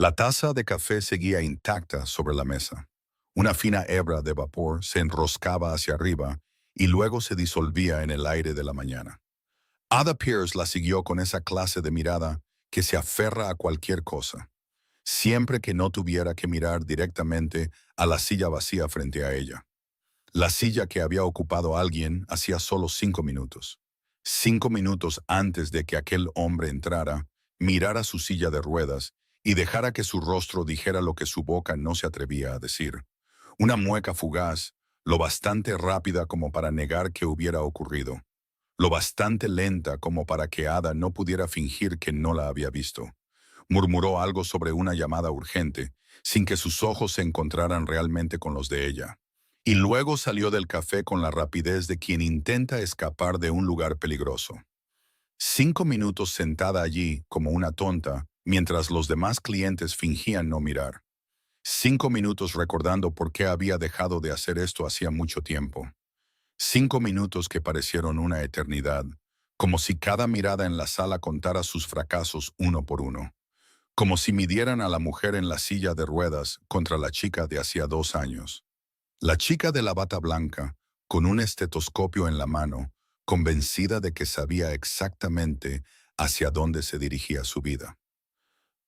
La taza de café seguía intacta sobre la mesa. Una fina hebra de vapor se enroscaba hacia arriba y luego se disolvía en el aire de la mañana. Ada Pierce la siguió con esa clase de mirada que se aferra a cualquier cosa, siempre que no tuviera que mirar directamente a la silla vacía frente a ella. La silla que había ocupado alguien hacía solo 5 minutos. 5 minutos antes de que aquel hombre entrara, mirara su silla de ruedas y dejara que su rostro dijera lo que su boca no se atrevía a decir. Una mueca fugaz, lo bastante rápida como para negar que hubiera ocurrido, lo bastante lenta como para que Ada no pudiera fingir que no la había visto. Murmuró algo sobre una llamada urgente, sin que sus ojos se encontraran realmente con los de ella. Y luego salió del café con la rapidez de quien intenta escapar de un lugar peligroso. 5 minutos sentada allí como una tonta, mientras los demás clientes fingían no mirar. 5 minutos recordando por qué había dejado de hacer esto hacía mucho tiempo. 5 minutos que parecieron una eternidad, como si cada mirada en la sala contara sus fracasos uno por uno, como si midieran a la mujer en la silla de ruedas contra la chica de hacía 2 años. La chica de la bata blanca, con un estetoscopio en la mano, convencida de que sabía exactamente hacia dónde se dirigía su vida.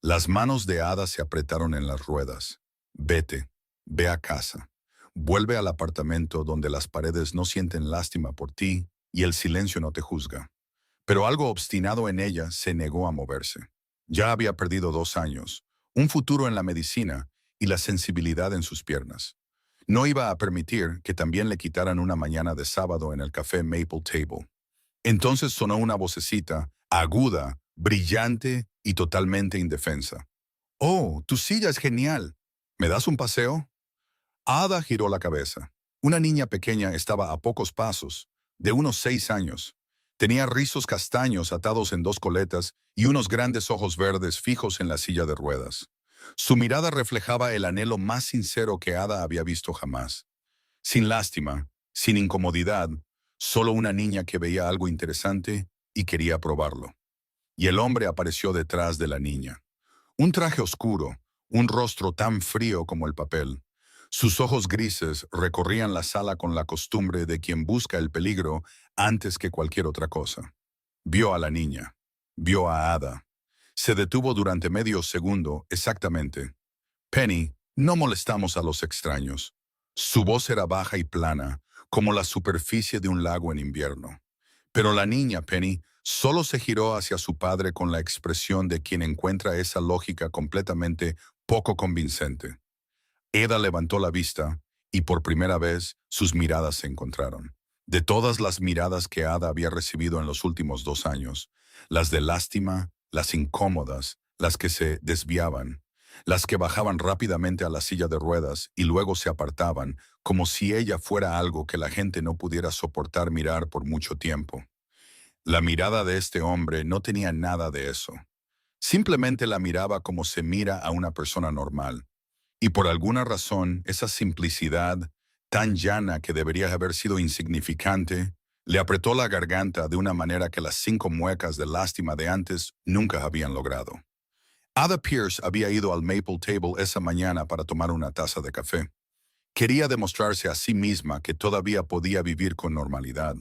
Las manos de Ada se apretaron en las ruedas. Vete, ve a casa. Vuelve al apartamento donde las paredes no sienten lástima por ti y el silencio no te juzga. Pero algo obstinado en ella se negó a moverse. Ya había perdido 2 años, un futuro en la medicina y la sensibilidad en sus piernas. No iba a permitir que también le quitaran una mañana de sábado en el café Maple Table. Entonces sonó una vocecita, aguda, brillante y totalmente indefensa. «Oh, tu silla es genial. ¿Me das un paseo?» Ada giró la cabeza. Una niña pequeña estaba a pocos pasos, de unos 6 años. Tenía rizos castaños atados en 2 coletas y unos grandes ojos verdes fijos en la silla de ruedas. Su mirada reflejaba el anhelo más sincero que Ada había visto jamás. Sin lástima, sin incomodidad, solo una niña que veía algo interesante y quería probarlo. Y el hombre apareció detrás de la niña. Un traje oscuro, un rostro tan frío como el papel. Sus ojos grises recorrían la sala con la costumbre de quien busca el peligro antes que cualquier otra cosa. Vio a la niña. Vio a Ada. Se detuvo durante medio segundo, exactamente. «Penny, no molestamos a los extraños». Su voz era baja y plana, como la superficie de un lago en invierno. Pero la niña, Penny, solo se giró hacia su padre con la expresión de quien encuentra esa lógica completamente poco convincente. Ada levantó la vista, y por primera vez sus miradas se encontraron. De todas las miradas que Ada había recibido en los últimos 2 años, las de lástima, las incómodas, las que se desviaban, las que bajaban rápidamente a la silla de ruedas y luego se apartaban, como si ella fuera algo que la gente no pudiera soportar mirar por mucho tiempo. La mirada de este hombre no tenía nada de eso. Simplemente la miraba como se mira a una persona normal. Y por alguna razón, esa simplicidad, tan llana que debería haber sido insignificante, le apretó la garganta de una manera que las 5 muecas de lástima de antes nunca habían logrado. Ada Pierce había ido al Maple Table esa mañana para tomar una taza de café. Quería demostrarse a sí misma que todavía podía vivir con normalidad.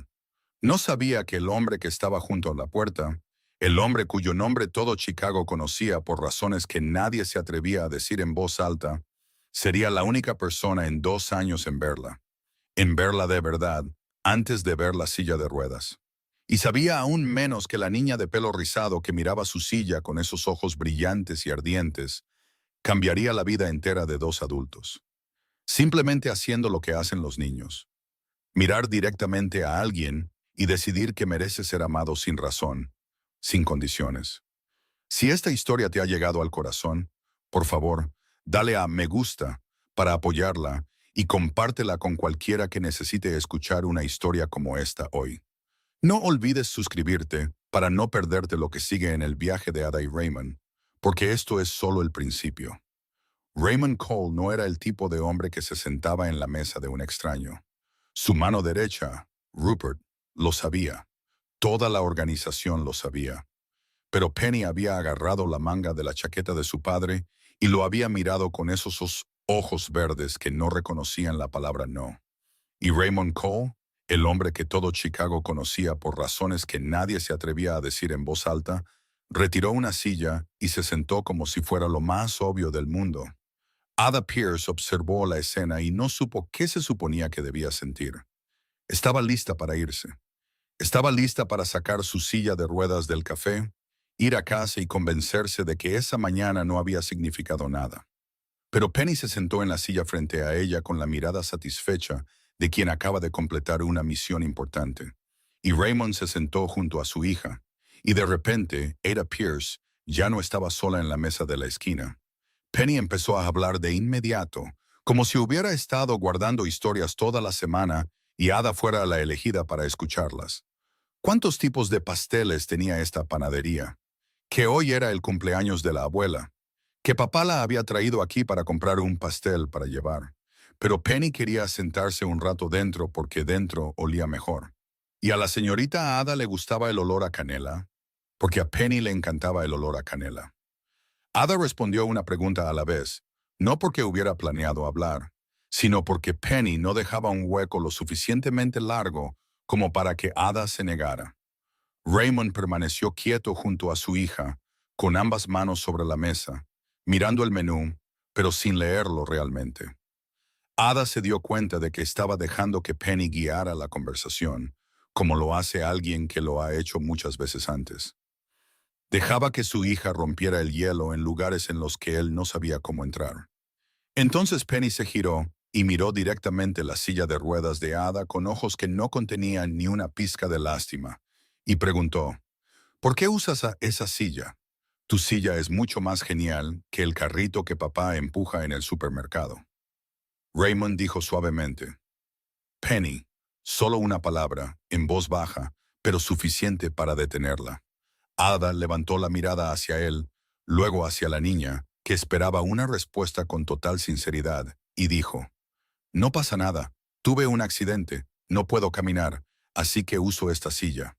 No sabía que el hombre que estaba junto a la puerta, el hombre cuyo nombre todo Chicago conocía por razones que nadie se atrevía a decir en voz alta, sería la única persona en 2 años en verla de verdad, antes de ver la silla de ruedas. Y sabía aún menos que la niña de pelo rizado que miraba su silla con esos ojos brillantes y ardientes, cambiaría la vida entera de 2 adultos. Simplemente haciendo lo que hacen los niños. Mirar directamente a alguien y decidir que merece ser amado sin razón, sin condiciones. Si esta historia te ha llegado al corazón, por favor, dale a me gusta para apoyarla y compártela con cualquiera que necesite escuchar una historia como esta hoy. No olvides suscribirte para no perderte lo que sigue en el viaje de Ada y Raymond, porque esto es solo el principio. Raymond Cole no era el tipo de hombre que se sentaba en la mesa de un extraño. Su mano derecha, Rupert, lo sabía. Toda la organización lo sabía. Pero Penny había agarrado la manga de la chaqueta de su padre y lo había mirado con esos ojos verdes que no reconocían la palabra no. Y Raymond Cole, el hombre que todo Chicago conocía por razones que nadie se atrevía a decir en voz alta, retiró una silla y se sentó como si fuera lo más obvio del mundo. Ada Pierce observó la escena y no supo qué se suponía que debía sentir. Estaba lista para irse. Estaba lista para sacar su silla de ruedas del café, ir a casa y convencerse de que esa mañana no había significado nada. Pero Penny se sentó en la silla frente a ella con la mirada satisfecha de quien acaba de completar una misión importante. Y Raymond se sentó junto a su hija, y de repente Ada Pierce ya no estaba sola en la mesa de la esquina. Penny empezó a hablar de inmediato, como si hubiera estado guardando historias toda la semana y Ada fuera la elegida para escucharlas. ¿Cuántos tipos de pasteles tenía esta panadería? Que hoy era el cumpleaños de la abuela. Que papá la había traído aquí para comprar un pastel para llevar. Pero Penny quería sentarse un rato dentro porque dentro olía mejor. Y a la señorita Ada le gustaba el olor a canela, porque a Penny le encantaba el olor a canela. Ada respondió una pregunta a la vez, no porque hubiera planeado hablar, sino porque Penny no dejaba un hueco lo suficientemente largo como para que Ada se negara. Raymond permaneció quieto junto a su hija, con ambas manos sobre la mesa, mirando el menú, pero sin leerlo realmente. Ada se dio cuenta de que estaba dejando que Penny guiara la conversación, como lo hace alguien que lo ha hecho muchas veces antes. Dejaba que su hija rompiera el hielo en lugares en los que él no sabía cómo entrar. Entonces Penny se giró y miró directamente la silla de ruedas de Ada con ojos que no contenían ni una pizca de lástima, y preguntó, ¿por qué usas esa silla? Tu silla es mucho más genial que el carrito que papá empuja en el supermercado. Raymond dijo suavemente, Penny, solo una palabra, en voz baja, pero suficiente para detenerla. Ada levantó la mirada hacia él, luego hacia la niña, que esperaba una respuesta con total sinceridad, y dijo, no pasa nada, tuve un accidente, no puedo caminar, así que uso esta silla.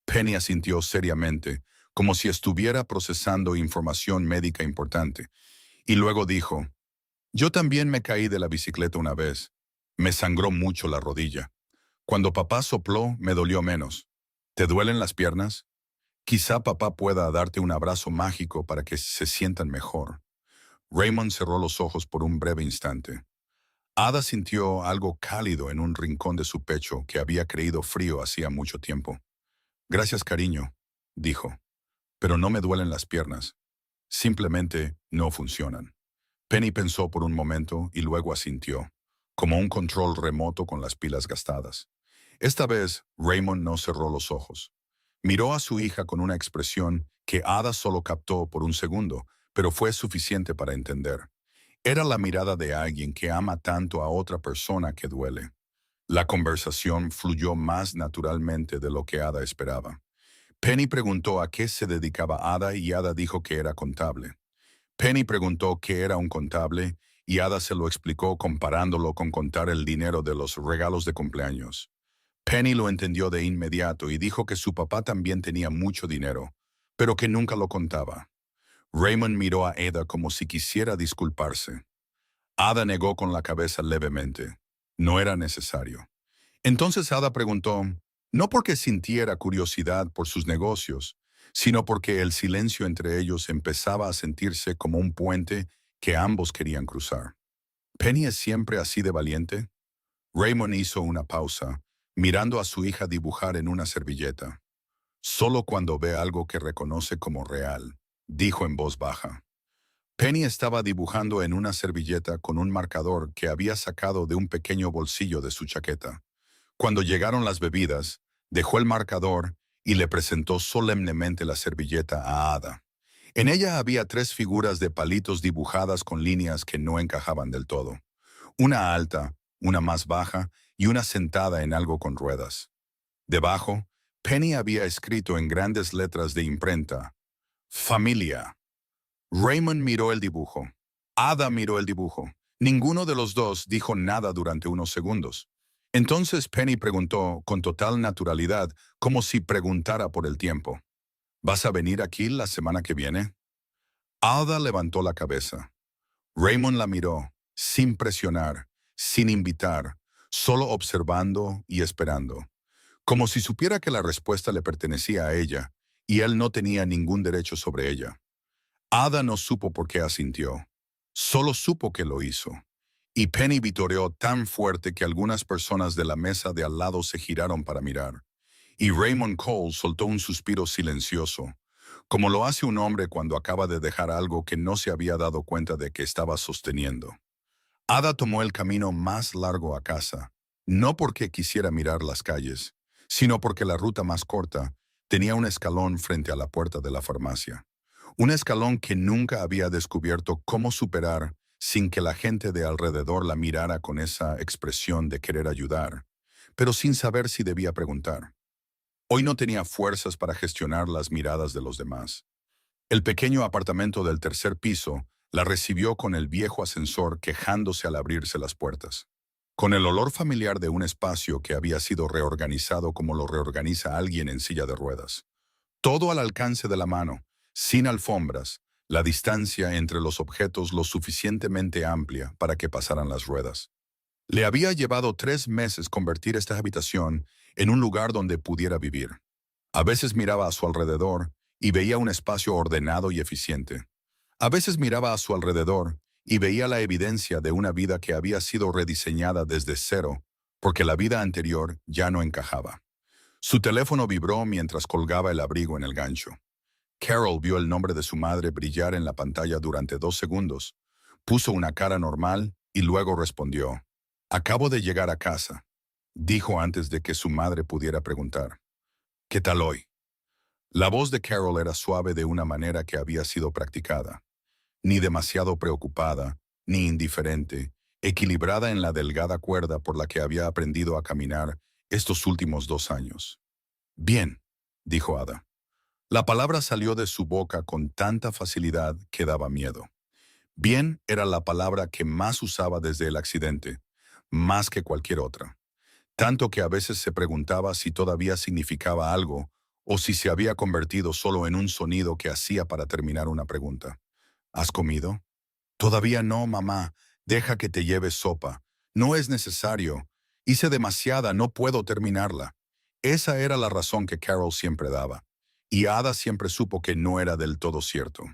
Penny asintió seriamente, como si estuviera procesando información médica importante, y luego dijo, yo también me caí de la bicicleta una vez. Me sangró mucho la rodilla. Cuando papá sopló, me dolió menos. ¿Te duelen las piernas? Quizá papá pueda darte un abrazo mágico para que se sientan mejor. Raymond cerró los ojos por un breve instante. Ada sintió algo cálido en un rincón de su pecho que había creído frío hacía mucho tiempo. Gracias, cariño, dijo. Pero no me duelen las piernas. Simplemente no funcionan. Penny pensó por un momento y luego asintió, como un control remoto con las pilas gastadas. Esta vez, Raymond no cerró los ojos. Miró a su hija con una expresión que Ada solo captó por un segundo, pero fue suficiente para entender. Era la mirada de alguien que ama tanto a otra persona que duele. La conversación fluyó más naturalmente de lo que Ada esperaba. Penny preguntó a qué se dedicaba Ada y Ada dijo que era contable. Penny preguntó qué era un contable y Ada se lo explicó comparándolo con contar el dinero de los regalos de cumpleaños. Penny lo entendió de inmediato y dijo que su papá también tenía mucho dinero, pero que nunca lo contaba. Raymond miró a Ada como si quisiera disculparse. Ada negó con la cabeza levemente. No era necesario. Entonces Ada preguntó, no porque sintiera curiosidad por sus negocios, sino porque el silencio entre ellos empezaba a sentirse como un puente que ambos querían cruzar. ¿Penny es siempre así de valiente? Raymond hizo una pausa, mirando a su hija dibujar en una servilleta. Solo cuando ve algo que reconoce como real, dijo en voz baja. Penny estaba dibujando en una servilleta con un marcador que había sacado de un pequeño bolsillo de su chaqueta. Cuando llegaron las bebidas, dejó el marcador y le presentó solemnemente la servilleta a Ada. En ella había 3 figuras de palitos dibujadas con líneas que no encajaban del todo. Una alta, una más baja y una sentada en algo con ruedas. Debajo, Penny había escrito en grandes letras de imprenta, Familia. Raymond miró el dibujo. Ada miró el dibujo. Ninguno de los dos dijo nada durante unos segundos. Entonces Penny preguntó con total naturalidad, como si preguntara por el tiempo. ¿Vas a venir aquí la semana que viene? Ada levantó la cabeza. Raymond la miró, sin presionar, sin invitar, solo observando y esperando, como si supiera que la respuesta le pertenecía a ella, y él no tenía ningún derecho sobre ella. Ada no supo por qué asintió, solo supo que lo hizo. Y Penny vitoreó tan fuerte que algunas personas de la mesa de al lado se giraron para mirar. Y Raymond Cole soltó un suspiro silencioso, como lo hace un hombre cuando acaba de dejar algo que no se había dado cuenta de que estaba sosteniendo. Ada tomó el camino más largo a casa, no porque quisiera mirar las calles, sino porque la ruta más corta tenía un escalón frente a la puerta de la farmacia. Un escalón que nunca había descubierto cómo superar sin que la gente de alrededor la mirara con esa expresión de querer ayudar, pero sin saber si debía preguntar. Hoy no tenía fuerzas para gestionar las miradas de los demás. El pequeño apartamento del tercer piso la recibió con el viejo ascensor quejándose al abrirse las puertas. Con el olor familiar de un espacio que había sido reorganizado como lo reorganiza alguien en silla de ruedas. Todo al alcance de la mano, sin alfombras, la distancia entre los objetos lo suficientemente amplia para que pasaran las ruedas. Le había llevado 3 meses convertir esta habitación en un lugar donde pudiera vivir. A veces miraba a su alrededor y veía un espacio ordenado y eficiente. A veces miraba a su alrededor y veía la evidencia de una vida que había sido rediseñada desde cero, porque la vida anterior ya no encajaba. Su teléfono vibró mientras colgaba el abrigo en el gancho. Carol vio el nombre de su madre brillar en la pantalla durante 2 segundos. Puso una cara normal y luego respondió. «Acabo de llegar a casa», dijo antes de que su madre pudiera preguntar. «¿Qué tal hoy?». La voz de Carol era suave de una manera que había sido practicada. Ni demasiado preocupada, ni indiferente, equilibrada en la delgada cuerda por la que había aprendido a caminar estos últimos 2 años. «Bien», dijo Ada. La palabra salió de su boca con tanta facilidad que daba miedo. Bien era la palabra que más usaba desde el accidente, más que cualquier otra. Tanto que a veces se preguntaba si todavía significaba algo o si se había convertido solo en un sonido que hacía para terminar una pregunta. ¿Has comido? Todavía no, mamá. Deja que te lleve sopa. No es necesario. Hice demasiada, no puedo terminarla. Esa era la razón que Carol siempre daba. Y Ada siempre supo que no era del todo cierto.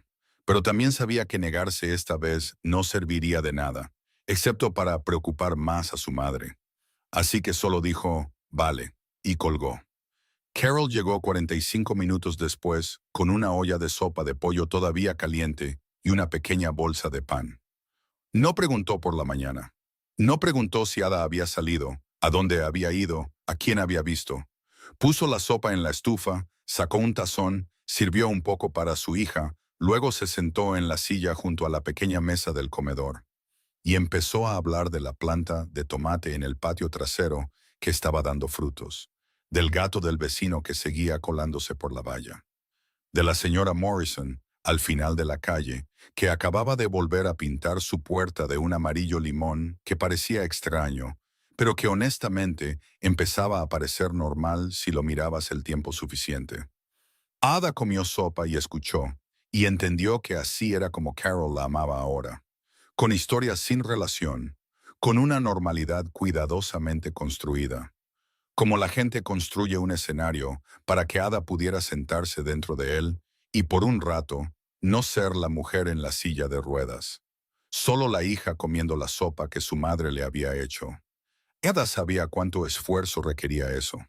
Pero también sabía que negarse esta vez no serviría de nada, excepto para preocupar más a su madre. Así que solo dijo, «Vale», y colgó. Carol llegó 45 minutos después con una olla de sopa de pollo todavía caliente y una pequeña bolsa de pan. No preguntó por la mañana. No preguntó si Ada había salido, a dónde había ido, a quién había visto. Puso la sopa en la estufa, sacó un tazón, sirvió un poco para su hija, luego se sentó en la silla junto a la pequeña mesa del comedor y empezó a hablar de la planta de tomate en el patio trasero que estaba dando frutos, del gato del vecino que seguía colándose por la valla, de la señora Morrison, al final de la calle, que acababa de volver a pintar su puerta de un amarillo limón que parecía extraño, pero que honestamente empezaba a parecer normal si lo mirabas el tiempo suficiente. Ada comió sopa y escuchó, y entendió que así era como Carol la amaba ahora, con historias sin relación, con una normalidad cuidadosamente construida, como la gente construye un escenario para que Ada pudiera sentarse dentro de él y por un rato no ser la mujer en la silla de ruedas, solo la hija comiendo la sopa que su madre le había hecho. Ada sabía cuánto esfuerzo requería eso.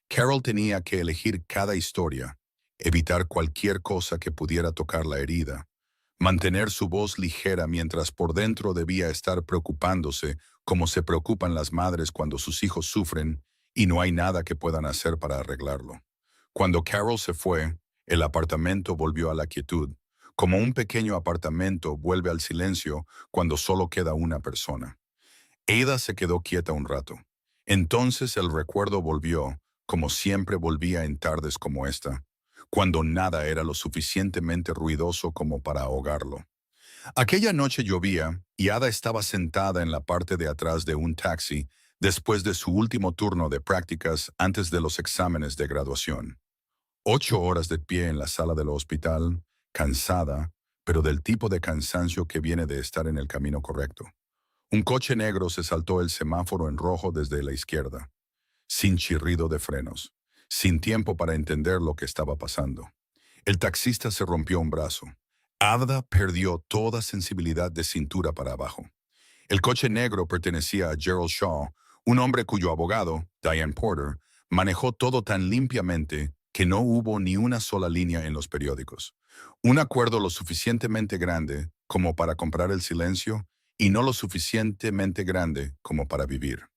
Carol tenía que elegir cada historia, evitar cualquier cosa que pudiera tocar la herida, mantener su voz ligera mientras por dentro debía estar preocupándose como se preocupan las madres cuando sus hijos sufren y no hay nada que puedan hacer para arreglarlo. Cuando Carol se fue, el apartamento volvió a la quietud, como un pequeño apartamento vuelve al silencio cuando solo queda una persona. Ada se quedó quieta un rato. Entonces el recuerdo volvió, como siempre volvía en tardes como esta, cuando nada era lo suficientemente ruidoso como para ahogarlo. Aquella noche llovía y Ada estaba sentada en la parte de atrás de un taxi después de su último turno de prácticas antes de los exámenes de graduación. 8 horas de pie en la sala del hospital, cansada, pero del tipo de cansancio que viene de estar en el camino correcto. Un coche negro se saltó el semáforo en rojo desde la izquierda, sin chirrido de frenos, sin tiempo para entender lo que estaba pasando. El taxista se rompió un brazo. Ada perdió toda sensibilidad de cintura para abajo. El coche negro pertenecía a Gerald Shaw, un hombre cuyo abogado, Diane Porter, manejó todo tan limpiamente que no hubo ni una sola línea en los periódicos. Un acuerdo lo suficientemente grande como para comprar el silencio y no lo suficientemente grande como para vivir.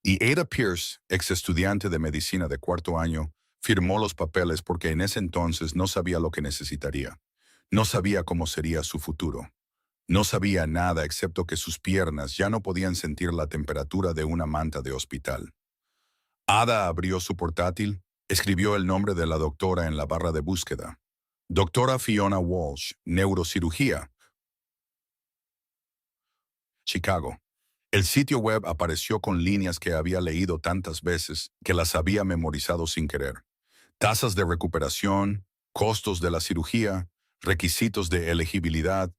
Y Ada Pierce, ex estudiante de medicina de cuarto año, firmó los papeles porque en ese entonces no sabía lo que necesitaría. No sabía cómo sería su futuro. No sabía nada excepto que sus piernas ya no podían sentir la temperatura de una manta de hospital. Ada abrió su portátil, escribió el nombre de la doctora en la barra de búsqueda. Doctora Fiona Walsh, neurocirugía, Chicago. El sitio web apareció con líneas que había leído tantas veces que las había memorizado sin querer. Tasas de recuperación, costos de la cirugía, requisitos de elegibilidad,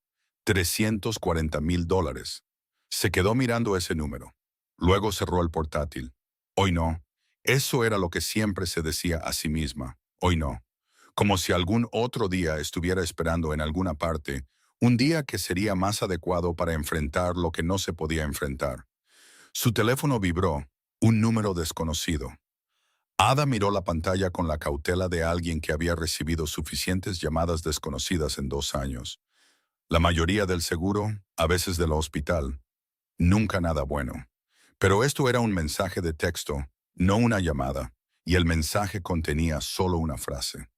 $340,000. Se quedó mirando ese número. Luego cerró el portátil. Hoy no. Eso era lo que siempre se decía a sí misma. Hoy no. Como si algún otro día estuviera esperando en alguna parte, un día que sería más adecuado para enfrentar lo que no se podía enfrentar. Su teléfono vibró, un número desconocido. Ada miró la pantalla con la cautela de alguien que había recibido suficientes llamadas desconocidas en 2 años. La mayoría del seguro, a veces del hospital. Nunca nada bueno. Pero esto era un mensaje de texto, no una llamada, y el mensaje contenía solo una frase.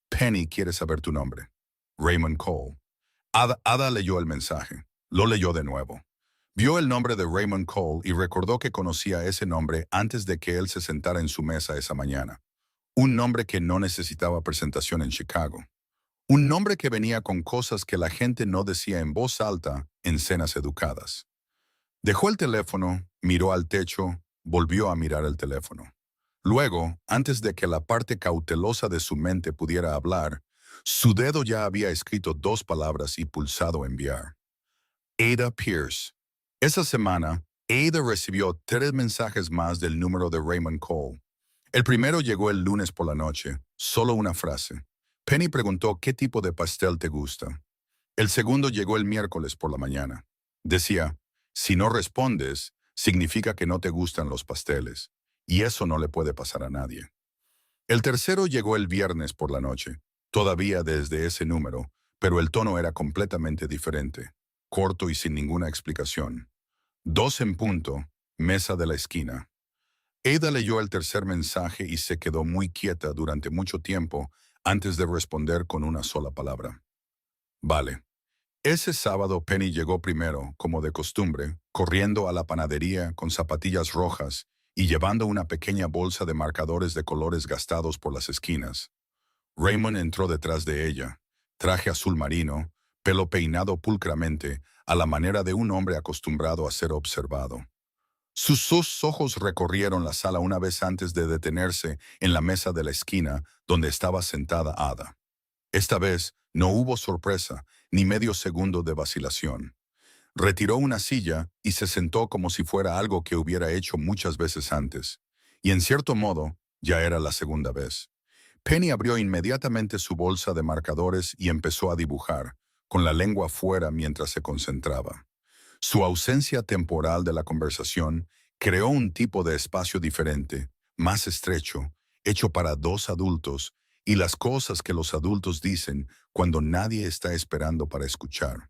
Penny quiere saber tu nombre. Raymond Cole. Ada leyó el mensaje. Lo leyó de nuevo. Vio el nombre de Raymond Cole y recordó que conocía ese nombre antes de que él se sentara en su mesa esa mañana. Un nombre que no necesitaba presentación en Chicago. Un nombre que venía con cosas que la gente no decía en voz alta en cenas educadas. Dejó el teléfono, miró al techo, volvió a mirar el teléfono. Luego, antes de que la parte cautelosa de su mente pudiera hablar, su dedo ya había escrito 2 palabras y pulsado enviar. Ada Pierce. Esa semana, Ada recibió 3 mensajes más del número de Raymond Cole. El primero llegó el lunes por la noche, solo una frase. Penny preguntó qué tipo de pastel te gusta. El segundo llegó el miércoles por la mañana. Decía, si no respondes, significa que no te gustan los pasteles, y eso no le puede pasar a nadie. El tercero llegó el viernes por la noche, todavía desde ese número, pero el tono era completamente diferente, corto y sin ninguna explicación. 2 en punto, mesa de la esquina. Ada leyó el tercer mensaje y se quedó muy quieta durante mucho tiempo antes de responder con una sola palabra. Vale. Ese sábado Penny llegó primero, como de costumbre, corriendo a la panadería con zapatillas rojas y llevando una pequeña bolsa de marcadores de colores gastados por las esquinas. Raymond entró detrás de ella, traje azul marino, pelo peinado pulcramente, a la manera de un hombre acostumbrado a ser observado. Sus 2 ojos recorrieron la sala una vez antes de detenerse en la mesa de la esquina donde estaba sentada Ada. Esta vez no hubo sorpresa ni medio segundo de vacilación. Retiró una silla y se sentó como si fuera algo que hubiera hecho muchas veces antes. Y en cierto modo, ya era la segunda vez. Penny abrió inmediatamente su bolsa de marcadores y empezó a dibujar, con la lengua fuera mientras se concentraba. Su ausencia temporal de la conversación creó un tipo de espacio diferente, más estrecho, hecho para 2 adultos, y las cosas que los adultos dicen cuando nadie está esperando para escuchar.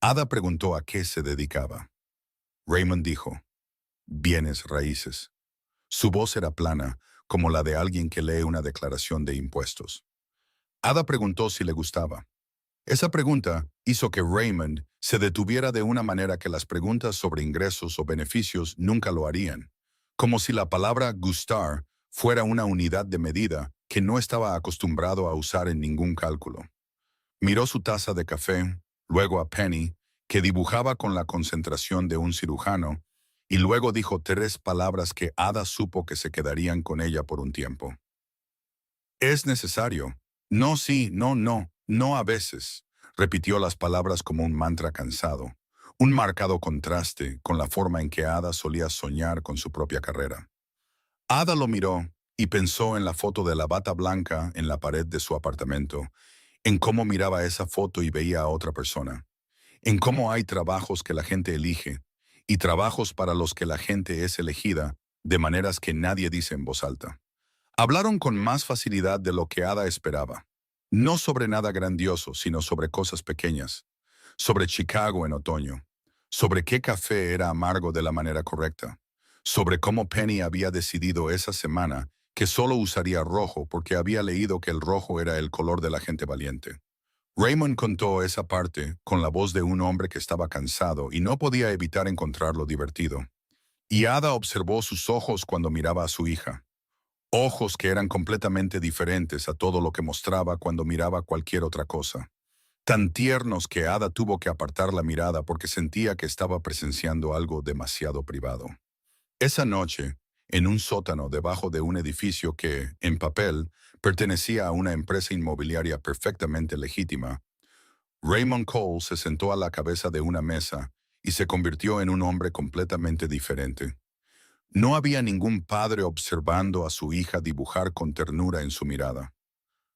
Ada preguntó a qué se dedicaba. Raymond dijo, bienes raíces. Su voz era plana, como la de alguien que lee una declaración de impuestos. Ada preguntó si le gustaba. Esa pregunta hizo que Raymond se detuviera de una manera que las preguntas sobre ingresos o beneficios nunca lo harían, como si la palabra gustar fuera una unidad de medida que no estaba acostumbrado a usar en ningún cálculo. Miró su taza de café, luego a Penny, que dibujaba con la concentración de un cirujano, y luego dijo 3 palabras que Ada supo que se quedarían con ella por un tiempo. Es necesario. No, sí, no, no, no a veces. Repitió las palabras como un mantra cansado, un marcado contraste con la forma en que Ada solía soñar con su propia carrera. Ada lo miró y pensó en la foto de la bata blanca en la pared de su apartamento, en cómo miraba esa foto y veía a otra persona, en cómo hay trabajos que la gente elige y trabajos para los que la gente es elegida de maneras que nadie dice en voz alta. Hablaron con más facilidad de lo que Ada esperaba. No sobre nada grandioso, sino sobre cosas pequeñas. Sobre Chicago en otoño. Sobre qué café era amargo de la manera correcta. Sobre cómo Penny había decidido esa semana que solo usaría rojo porque había leído que el rojo era el color de la gente valiente. Raymond contó esa parte con la voz de un hombre que estaba cansado y no podía evitar encontrarlo divertido. Y Ada observó sus ojos cuando miraba a su hija. Ojos que eran completamente diferentes a todo lo que mostraba cuando miraba cualquier otra cosa. Tan tiernos que Ada tuvo que apartar la mirada porque sentía que estaba presenciando algo demasiado privado. Esa noche, en un sótano debajo de un edificio que, en papel, pertenecía a una empresa inmobiliaria perfectamente legítima, Raymond Cole se sentó a la cabeza de una mesa y se convirtió en un hombre completamente diferente. No había ningún padre observando a su hija dibujar con ternura en su mirada.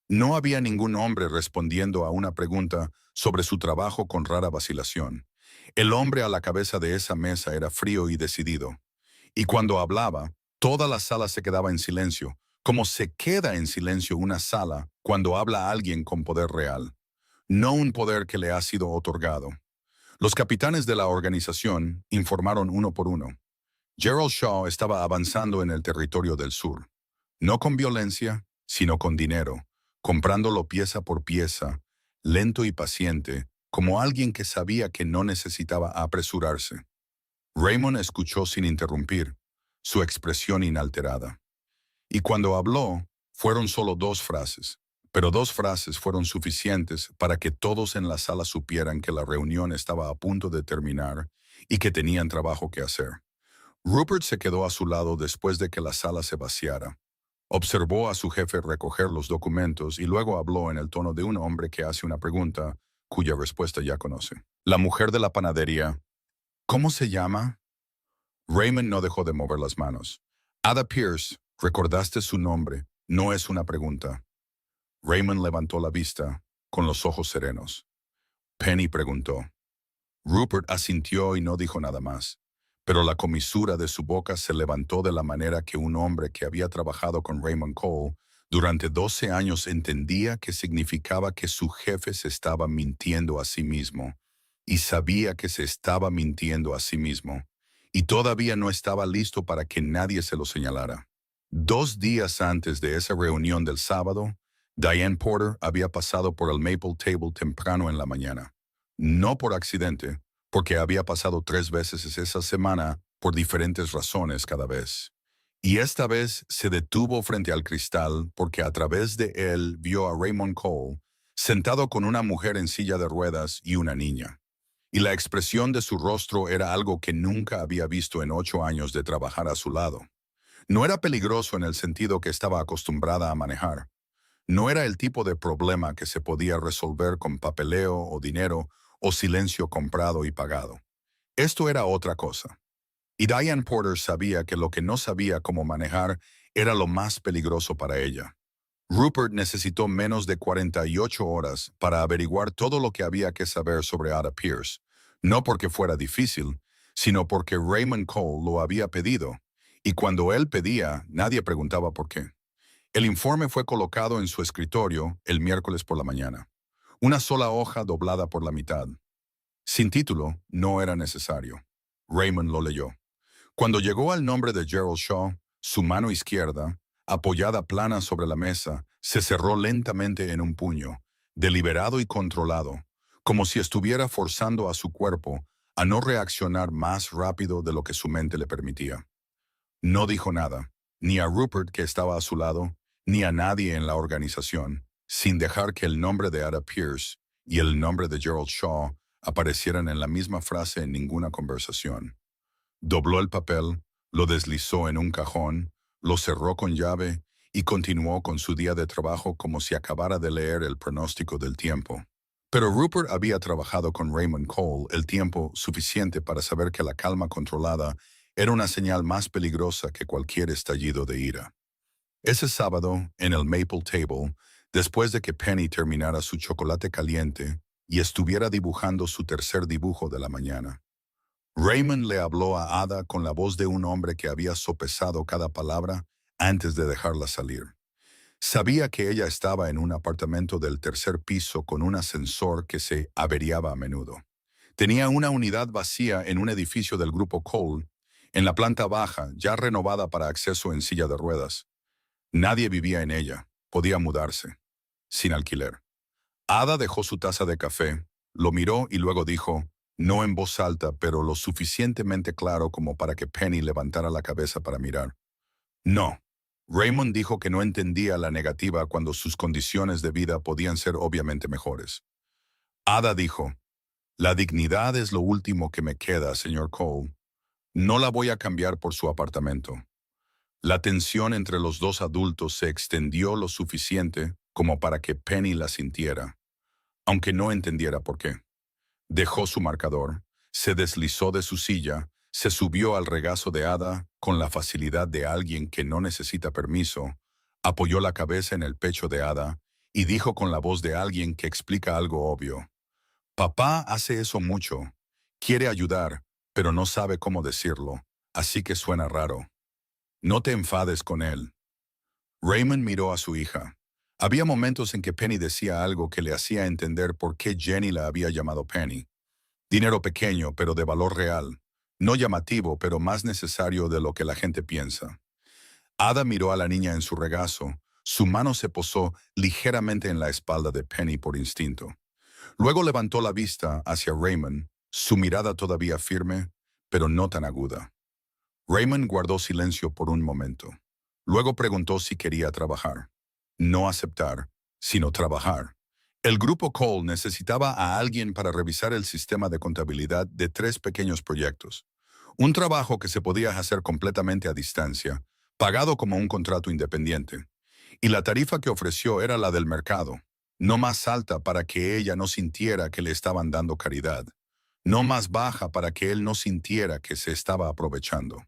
No había ningún hombre respondiendo a una pregunta sobre su trabajo con rara vacilación. El hombre a la cabeza de esa mesa era frío y decidido. Y cuando hablaba, toda la sala se quedaba en silencio, como se queda en silencio una sala cuando habla alguien con poder real, no un poder que le ha sido otorgado. Los capitanes de la organización informaron uno por uno. Gerald Shaw estaba avanzando en el territorio del sur, no con violencia, sino con dinero, comprándolo pieza por pieza, lento y paciente, como alguien que sabía que no necesitaba apresurarse. Raymond escuchó sin interrumpir, su expresión inalterada. Y cuando habló, fueron solo 2 frases, pero 2 frases fueron suficientes para que todos en la sala supieran que la reunión estaba a punto de terminar y que tenían trabajo que hacer. Rupert se quedó a su lado después de que la sala se vaciara. Observó a su jefe recoger los documentos y luego habló en el tono de un hombre que hace una pregunta cuya respuesta ya conoce. La mujer de la panadería. ¿Cómo se llama? Raymond no dejó de mover las manos. Ada Pierce, recordaste su nombre, no es una pregunta. Raymond levantó la vista, con los ojos serenos. Penny preguntó. Rupert asintió y no dijo nada más, pero la comisura de su boca se levantó de la manera que un hombre que había trabajado con Raymond Cole durante 12 años entendía que significaba que su jefe se estaba mintiendo a sí mismo, y sabía que se estaba mintiendo a sí mismo, y todavía no estaba listo para que nadie se lo señalara. 2 días antes de esa reunión del sábado, Diane Porter había pasado por el Maple Table temprano en la mañana. No por accidente, porque había pasado 3 veces esa semana por diferentes razones cada vez. Y esta vez se detuvo frente al cristal porque a través de él vio a Raymond Cole sentado con una mujer en silla de ruedas y una niña. Y la expresión de su rostro era algo que nunca había visto en 8 años de trabajar a su lado. No era peligroso en el sentido que estaba acostumbrada a manejar. No era el tipo de problema que se podía resolver con papeleo o dinero o silencio comprado y pagado. Esto era otra cosa. Y Diane Porter sabía que lo que no sabía cómo manejar era lo más peligroso para ella. Rupert necesitó menos de 48 horas para averiguar todo lo que había que saber sobre Ada Pierce, no porque fuera difícil, sino porque Raymond Cole lo había pedido, y cuando él pedía, nadie preguntaba por qué. El informe fue colocado en su escritorio el miércoles por la mañana. Una sola hoja doblada por la mitad. Sin título, no era necesario. Raymond lo leyó. Cuando llegó al nombre de Gerald Shaw, su mano izquierda, apoyada plana sobre la mesa, se cerró lentamente en un puño, deliberado y controlado, como si estuviera forzando a su cuerpo a no reaccionar más rápido de lo que su mente le permitía. No dijo nada, ni a Rupert que estaba a su lado, ni a nadie en la organización, sin dejar que el nombre de Ada Pierce y el nombre de Gerald Shaw aparecieran en la misma frase en ninguna conversación. Dobló el papel, lo deslizó en un cajón, lo cerró con llave y continuó con su día de trabajo como si acabara de leer el pronóstico del tiempo. Pero Rupert había trabajado con Raymond Cole el tiempo suficiente para saber que la calma controlada era una señal más peligrosa que cualquier estallido de ira. Ese sábado, en el Maple Table, después de que Penny terminara su chocolate caliente y estuviera dibujando su tercer dibujo de la mañana, Raymond le habló a Ada con la voz de un hombre que había sopesado cada palabra antes de dejarla salir. Sabía que ella estaba en un apartamento del tercer piso con un ascensor que se averiaba a menudo. Tenía una unidad vacía en un edificio del grupo Cole, en la planta baja, ya renovada para acceso en silla de ruedas. Nadie vivía en ella, podía mudarse, sin alquiler. Ada dejó su taza de café, lo miró y luego dijo, no en voz alta, pero lo suficientemente claro como para que Penny levantara la cabeza para mirar. No. Raymond dijo que no entendía la negativa cuando sus condiciones de vida podían ser obviamente mejores. Ada dijo, la dignidad es lo último que me queda, señor Cole. No la voy a cambiar por su apartamento. La tensión entre los dos adultos se extendió lo suficiente como para que Penny la sintiera, aunque no entendiera por qué. Dejó su marcador, se deslizó de su silla, se subió al regazo de Ada con la facilidad de alguien que no necesita permiso, apoyó la cabeza en el pecho de Ada y dijo con la voz de alguien que explica algo obvio. Papá hace eso mucho. Quiere ayudar, pero no sabe cómo decirlo, así que suena raro. No te enfades con él. Raymond miró a su hija. Había momentos en que Penny decía algo que le hacía entender por qué Jenny la había llamado Penny. Dinero pequeño, pero de valor real. No llamativo, pero más necesario de lo que la gente piensa. Ada miró a la niña en su regazo. Su mano se posó ligeramente en la espalda de Penny por instinto. Luego levantó la vista hacia Raymond, su mirada todavía firme, pero no tan aguda. Raymond guardó silencio por un momento. Luego preguntó si quería trabajar. No aceptar, sino trabajar. El grupo Cole necesitaba a alguien para revisar el sistema de contabilidad de 3 pequeños proyectos. Un trabajo que se podía hacer completamente a distancia, pagado como un contrato independiente. Y la tarifa que ofreció era la del mercado, no más alta para que ella no sintiera que le estaban dando caridad, no más baja para que él no sintiera que se estaba aprovechando.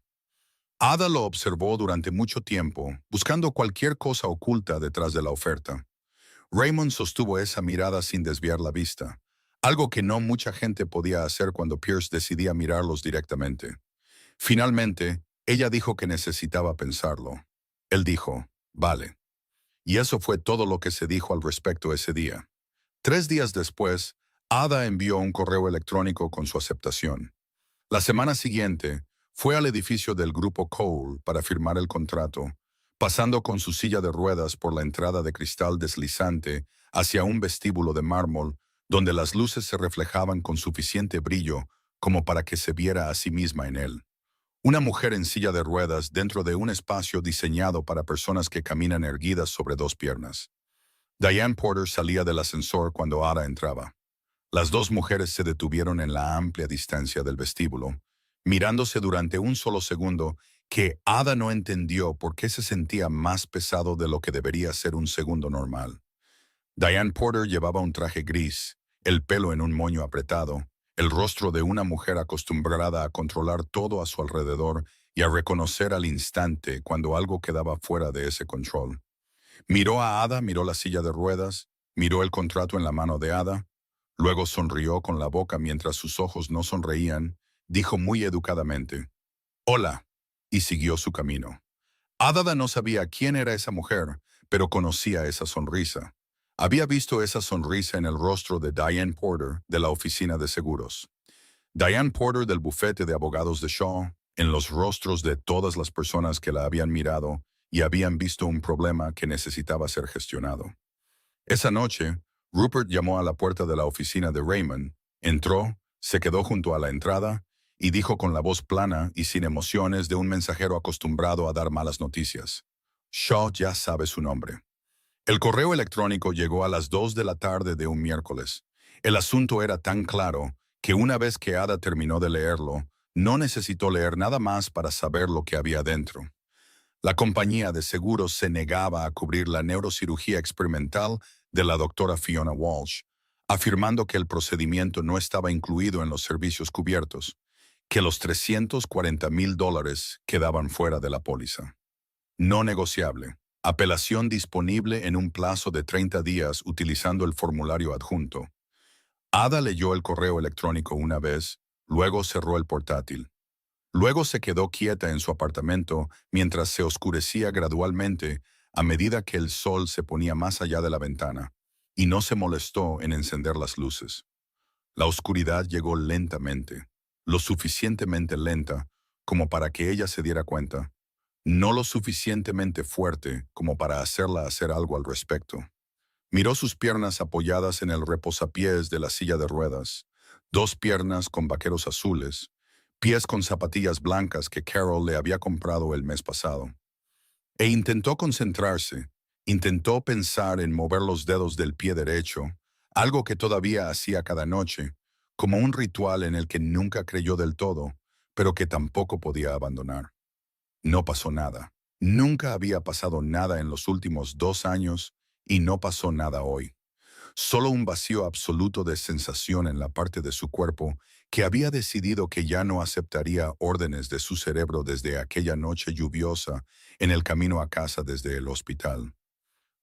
Ada lo observó durante mucho tiempo, buscando cualquier cosa oculta detrás de la oferta. Raymond sostuvo esa mirada sin desviar la vista, algo que no mucha gente podía hacer cuando Pierce decidía mirarlos directamente. Finalmente, ella dijo que necesitaba pensarlo. Él dijo, vale. Y eso fue todo lo que se dijo al respecto ese día. 3 días después, Ada envió un correo electrónico con su aceptación. La semana siguiente, fue al edificio del grupo Cole para firmar el contrato, pasando con su silla de ruedas por la entrada de cristal deslizante hacia un vestíbulo de mármol donde las luces se reflejaban con suficiente brillo como para que se viera a sí misma en él. Una mujer en silla de ruedas dentro de un espacio diseñado para personas que caminan erguidas sobre 2 piernas. Diane Porter salía del ascensor cuando Ada entraba. Las 2 mujeres se detuvieron en la amplia distancia del vestíbulo, mirándose durante un solo segundo que Ada no entendió por qué se sentía más pesado de lo que debería ser un segundo normal. Diane Porter llevaba un traje gris, el pelo en un moño apretado, el rostro de una mujer acostumbrada a controlar todo a su alrededor y a reconocer al instante cuando algo quedaba fuera de ese control. Miró a Ada, miró la silla de ruedas, miró el contrato en la mano de Ada, luego sonrió con la boca mientras sus ojos no sonreían, dijo muy educadamente, «Hola», y siguió su camino. Ada no sabía quién era esa mujer, pero conocía esa sonrisa. Había visto esa sonrisa en el rostro de Diane Porter de la oficina de seguros. Diane Porter del bufete de abogados de Shaw, en los rostros de todas las personas que la habían mirado y habían visto un problema que necesitaba ser gestionado. Esa noche, Rupert llamó a la puerta de la oficina de Raymond, entró, se quedó junto a la entrada y dijo con la voz plana y sin emociones de un mensajero acostumbrado a dar malas noticias. Shaw ya sabe su nombre. El correo electrónico llegó a las 2 de la tarde de un miércoles. El asunto era tan claro que una vez que Ada terminó de leerlo, no necesitó leer nada más para saber lo que había dentro. La compañía de seguros se negaba a cubrir la neurocirugía experimental de la doctora Fiona Walsh, afirmando que el procedimiento no estaba incluido en los servicios cubiertos, que los $340,000 quedaban fuera de la póliza. No negociable. Apelación disponible en un plazo de 30 días utilizando el formulario adjunto. Ada leyó el correo electrónico una vez, luego cerró el portátil. Luego se quedó quieta en su apartamento mientras se oscurecía gradualmente a medida que el sol se ponía más allá de la ventana, y no se molestó en encender las luces. La oscuridad llegó lentamente, lo suficientemente lenta como para que ella se diera cuenta, no lo suficientemente fuerte como para hacerla hacer algo al respecto. Miró sus piernas apoyadas en el reposapiés de la silla de ruedas, dos piernas con vaqueros azules, pies con zapatillas blancas que Carol le había comprado el mes pasado. E intentó concentrarse, intentó pensar en mover los dedos del pie derecho, algo que todavía hacía cada noche, como un ritual en el que nunca creyó del todo, pero que tampoco podía abandonar. No pasó nada. Nunca había pasado nada en los últimos 2 años y no pasó nada hoy. Solo un vacío absoluto de sensación en la parte de su cuerpo que había decidido que ya no aceptaría órdenes de su cerebro desde aquella noche lluviosa en el camino a casa desde el hospital.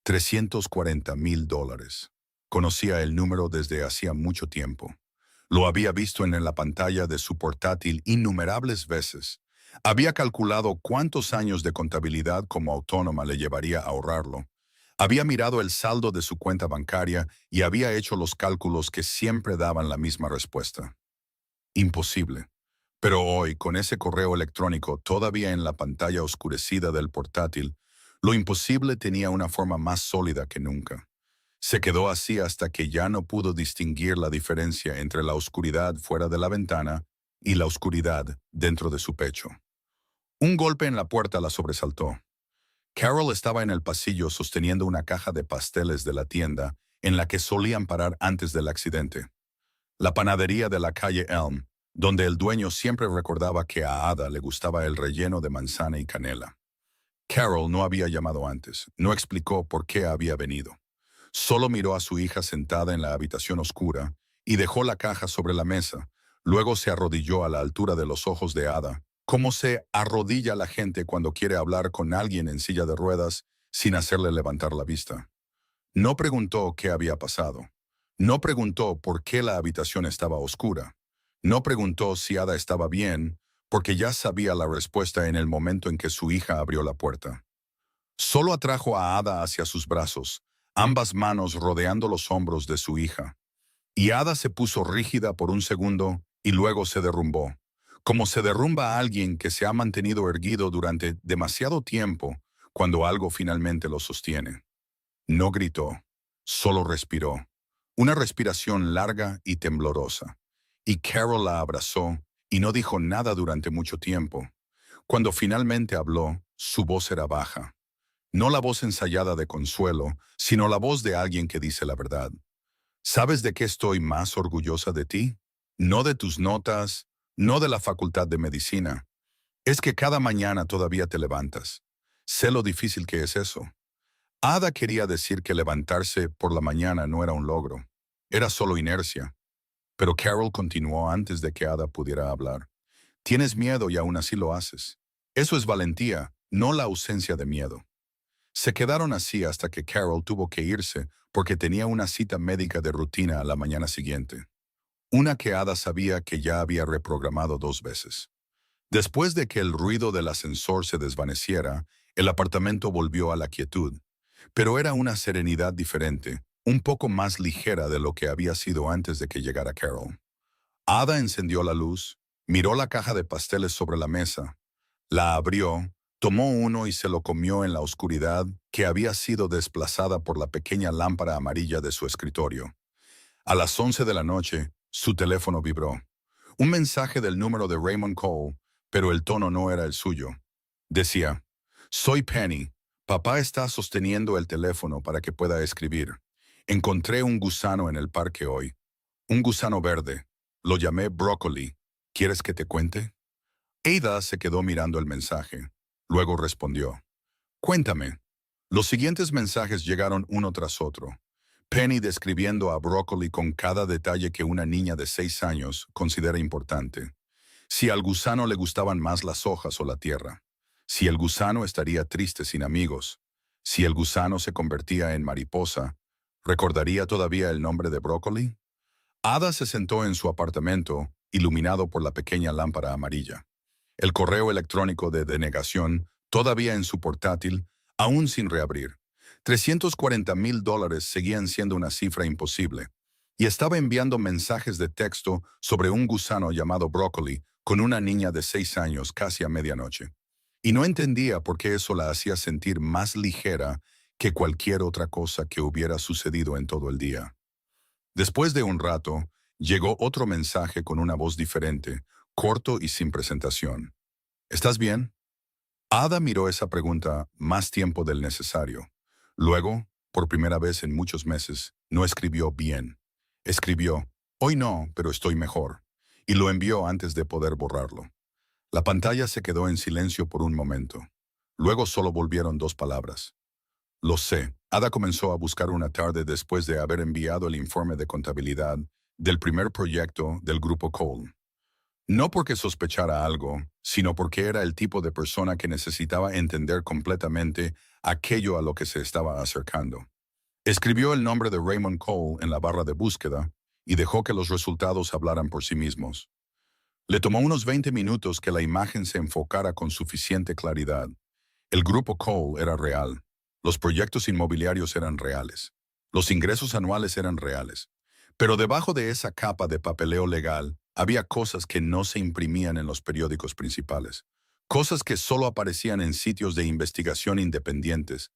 $340,000. Conocía el número desde hacía mucho tiempo. Lo había visto en la pantalla de su portátil innumerables veces. Había calculado cuántos años de contabilidad como autónoma le llevaría a ahorrarlo. Había mirado el saldo de su cuenta bancaria y había hecho los cálculos que siempre daban la misma respuesta. Imposible. Pero hoy, con ese correo electrónico todavía en la pantalla oscurecida del portátil, lo imposible tenía una forma más sólida que nunca. Se quedó así hasta que ya no pudo distinguir la diferencia entre la oscuridad fuera de la ventana y la oscuridad dentro de su pecho. Un golpe en la puerta la sobresaltó. Carol estaba en el pasillo sosteniendo una caja de pasteles de la tienda en la que solían parar antes del accidente. La panadería de la calle Elm, donde el dueño siempre recordaba que a Ada le gustaba el relleno de manzana y canela. Carol no había llamado antes, no explicó por qué había venido. Solo miró a su hija sentada en la habitación oscura y dejó la caja sobre la mesa. Luego se arrodilló a la altura de los ojos de Ada, como se arrodilla la gente cuando quiere hablar con alguien en silla de ruedas sin hacerle levantar la vista. No preguntó qué había pasado. No preguntó por qué la habitación estaba oscura. No preguntó si Ada estaba bien, porque ya sabía la respuesta en el momento en que su hija abrió la puerta. Solo atrajo a Ada hacia sus brazos, ambas manos rodeando los hombros de su hija. Y Ada se puso rígida por un segundo y luego se derrumbó, como se derrumba a alguien que se ha mantenido erguido durante demasiado tiempo cuando algo finalmente lo sostiene. No gritó, solo respiró, una respiración larga y temblorosa. Y Carol la abrazó y no dijo nada durante mucho tiempo. Cuando finalmente habló, su voz era baja. No la voz ensayada de consuelo, sino la voz de alguien que dice la verdad. ¿Sabes de qué estoy más orgullosa de ti? No de tus notas, no de la facultad de medicina. Es que cada mañana todavía te levantas. Sé lo difícil que es eso. Ada quería decir que levantarse por la mañana no era un logro. Era solo inercia. Pero Carol continuó antes de que Ada pudiera hablar. Tienes miedo y aún así lo haces. Eso es valentía, no la ausencia de miedo. Se quedaron así hasta que Carol tuvo que irse porque tenía una cita médica de rutina a la mañana siguiente. Una que Ada sabía que ya había reprogramado 2 veces. Después de que el ruido del ascensor se desvaneciera, el apartamento volvió a la quietud. Pero era una serenidad diferente, un poco más ligera de lo que había sido antes de que llegara Carol. Ada encendió la luz, miró la caja de pasteles sobre la mesa, la abrió, tomó uno y se lo comió en la oscuridad que había sido desplazada por la pequeña lámpara amarilla de su escritorio. A las 11 de la noche, su teléfono vibró. Un mensaje del número de Raymond Cole, pero el tono no era el suyo. Decía, «Soy Penny. Papá está sosteniendo el teléfono para que pueda escribir. Encontré un gusano en el parque hoy. Un gusano verde. Lo llamé brócoli. ¿Quieres que te cuente?» Ada se quedó mirando el mensaje. Luego respondió, «Cuéntame». Los siguientes mensajes llegaron uno tras otro. Penny describiendo a Broccoli con cada detalle que una niña de 6 años considera importante. Si al gusano le gustaban más las hojas o la tierra. Si el gusano estaría triste sin amigos. Si el gusano se convertía en mariposa, ¿recordaría todavía el nombre de Broccoli? Ada se sentó en su apartamento, iluminado por la pequeña lámpara amarilla. El correo electrónico de denegación, todavía en su portátil, aún sin reabrir. $340,000 seguían siendo una cifra imposible. Y estaba enviando mensajes de texto sobre un gusano llamado Broccoli con una niña de 6 años casi a medianoche. Y no entendía por qué eso la hacía sentir más ligera que cualquier otra cosa que hubiera sucedido en todo el día. Después de un rato, llegó otro mensaje con una voz diferente, corto y sin presentación. ¿Estás bien? Ada miró esa pregunta más tiempo del necesario. Luego, por primera vez en muchos meses, no escribió bien. Escribió, hoy no, pero estoy mejor, y lo envió antes de poder borrarlo. La pantalla se quedó en silencio por un momento. Luego solo volvieron 2 palabras. Lo sé. Ada comenzó a buscar una tarde después de haber enviado el informe de contabilidad del primer proyecto del Grupo Cole. No porque sospechara algo, sino porque era el tipo de persona que necesitaba entender completamente aquello a lo que se estaba acercando. Escribió el nombre de Raymond Cole en la barra de búsqueda y dejó que los resultados hablaran por sí mismos. Le tomó unos 20 minutos que la imagen se enfocara con suficiente claridad. El Grupo Cole era real. Los proyectos inmobiliarios eran reales. Los ingresos anuales eran reales. Pero debajo de esa capa de papeleo legal, había cosas que no se imprimían en los periódicos principales. Cosas que solo aparecían en sitios de investigación independientes,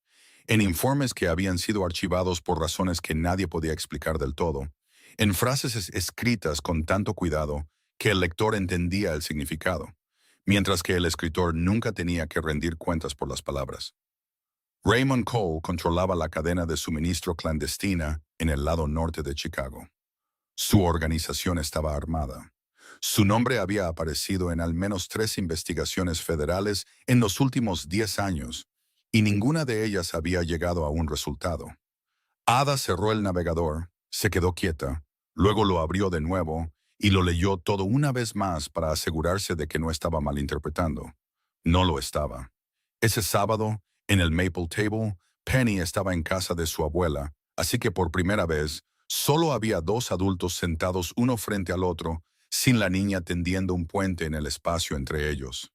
en informes que habían sido archivados por razones que nadie podía explicar del todo, en frases escritas con tanto cuidado que el lector entendía el significado, mientras que el escritor nunca tenía que rendir cuentas por las palabras. Raymond Cole controlaba la cadena de suministro clandestina en el lado norte de Chicago. Su organización estaba armada. Su nombre había aparecido en al menos 3 investigaciones federales en los últimos 10 años, y ninguna de ellas había llegado a un resultado. Ada cerró el navegador, se quedó quieta, luego lo abrió de nuevo y lo leyó todo una vez más para asegurarse de que no estaba malinterpretando. No lo estaba. Ese sábado, en el Maple Table, Penny estaba en casa de su abuela, así que por primera vez, solo había 2 adultos sentados uno frente al otro, sin la niña tendiendo un puente en el espacio entre ellos.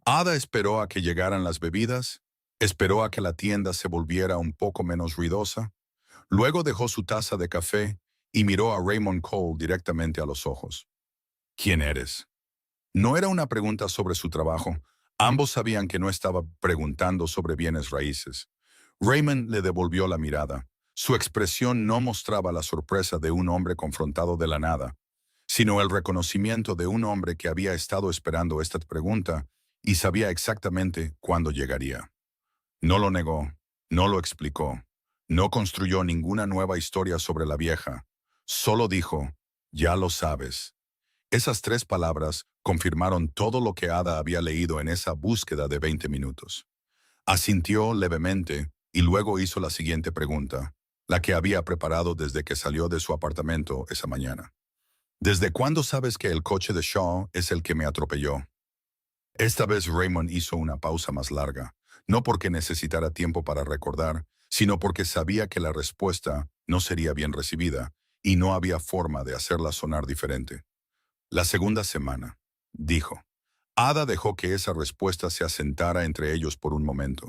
Ada esperó a que llegaran las bebidas, esperó a que la tienda se volviera un poco menos ruidosa, luego dejó su taza de café y miró a Raymond Cole directamente a los ojos. ¿Quién eres? No era una pregunta sobre su trabajo. Ambos sabían que no estaba preguntando sobre bienes raíces. Raymond le devolvió la mirada. Su expresión no mostraba la sorpresa de un hombre confrontado de la nada, sino el reconocimiento de un hombre que había estado esperando esta pregunta y sabía exactamente cuándo llegaría. No lo negó, no lo explicó, no construyó ninguna nueva historia sobre la vieja. Solo dijo, ya lo sabes. Esas 3 palabras confirmaron todo lo que Ada había leído en esa búsqueda de 20 minutos. Asintió levemente y luego hizo la siguiente pregunta, la que había preparado desde que salió de su apartamento esa mañana. ¿Desde cuándo sabes que el coche de Shaw es el que me atropelló? Esta vez Raymond hizo una pausa más larga, no porque necesitara tiempo para recordar, sino porque sabía que la respuesta no sería bien recibida y no había forma de hacerla sonar diferente. La segunda semana, dijo. Ada dejó que esa respuesta se asentara entre ellos por un momento.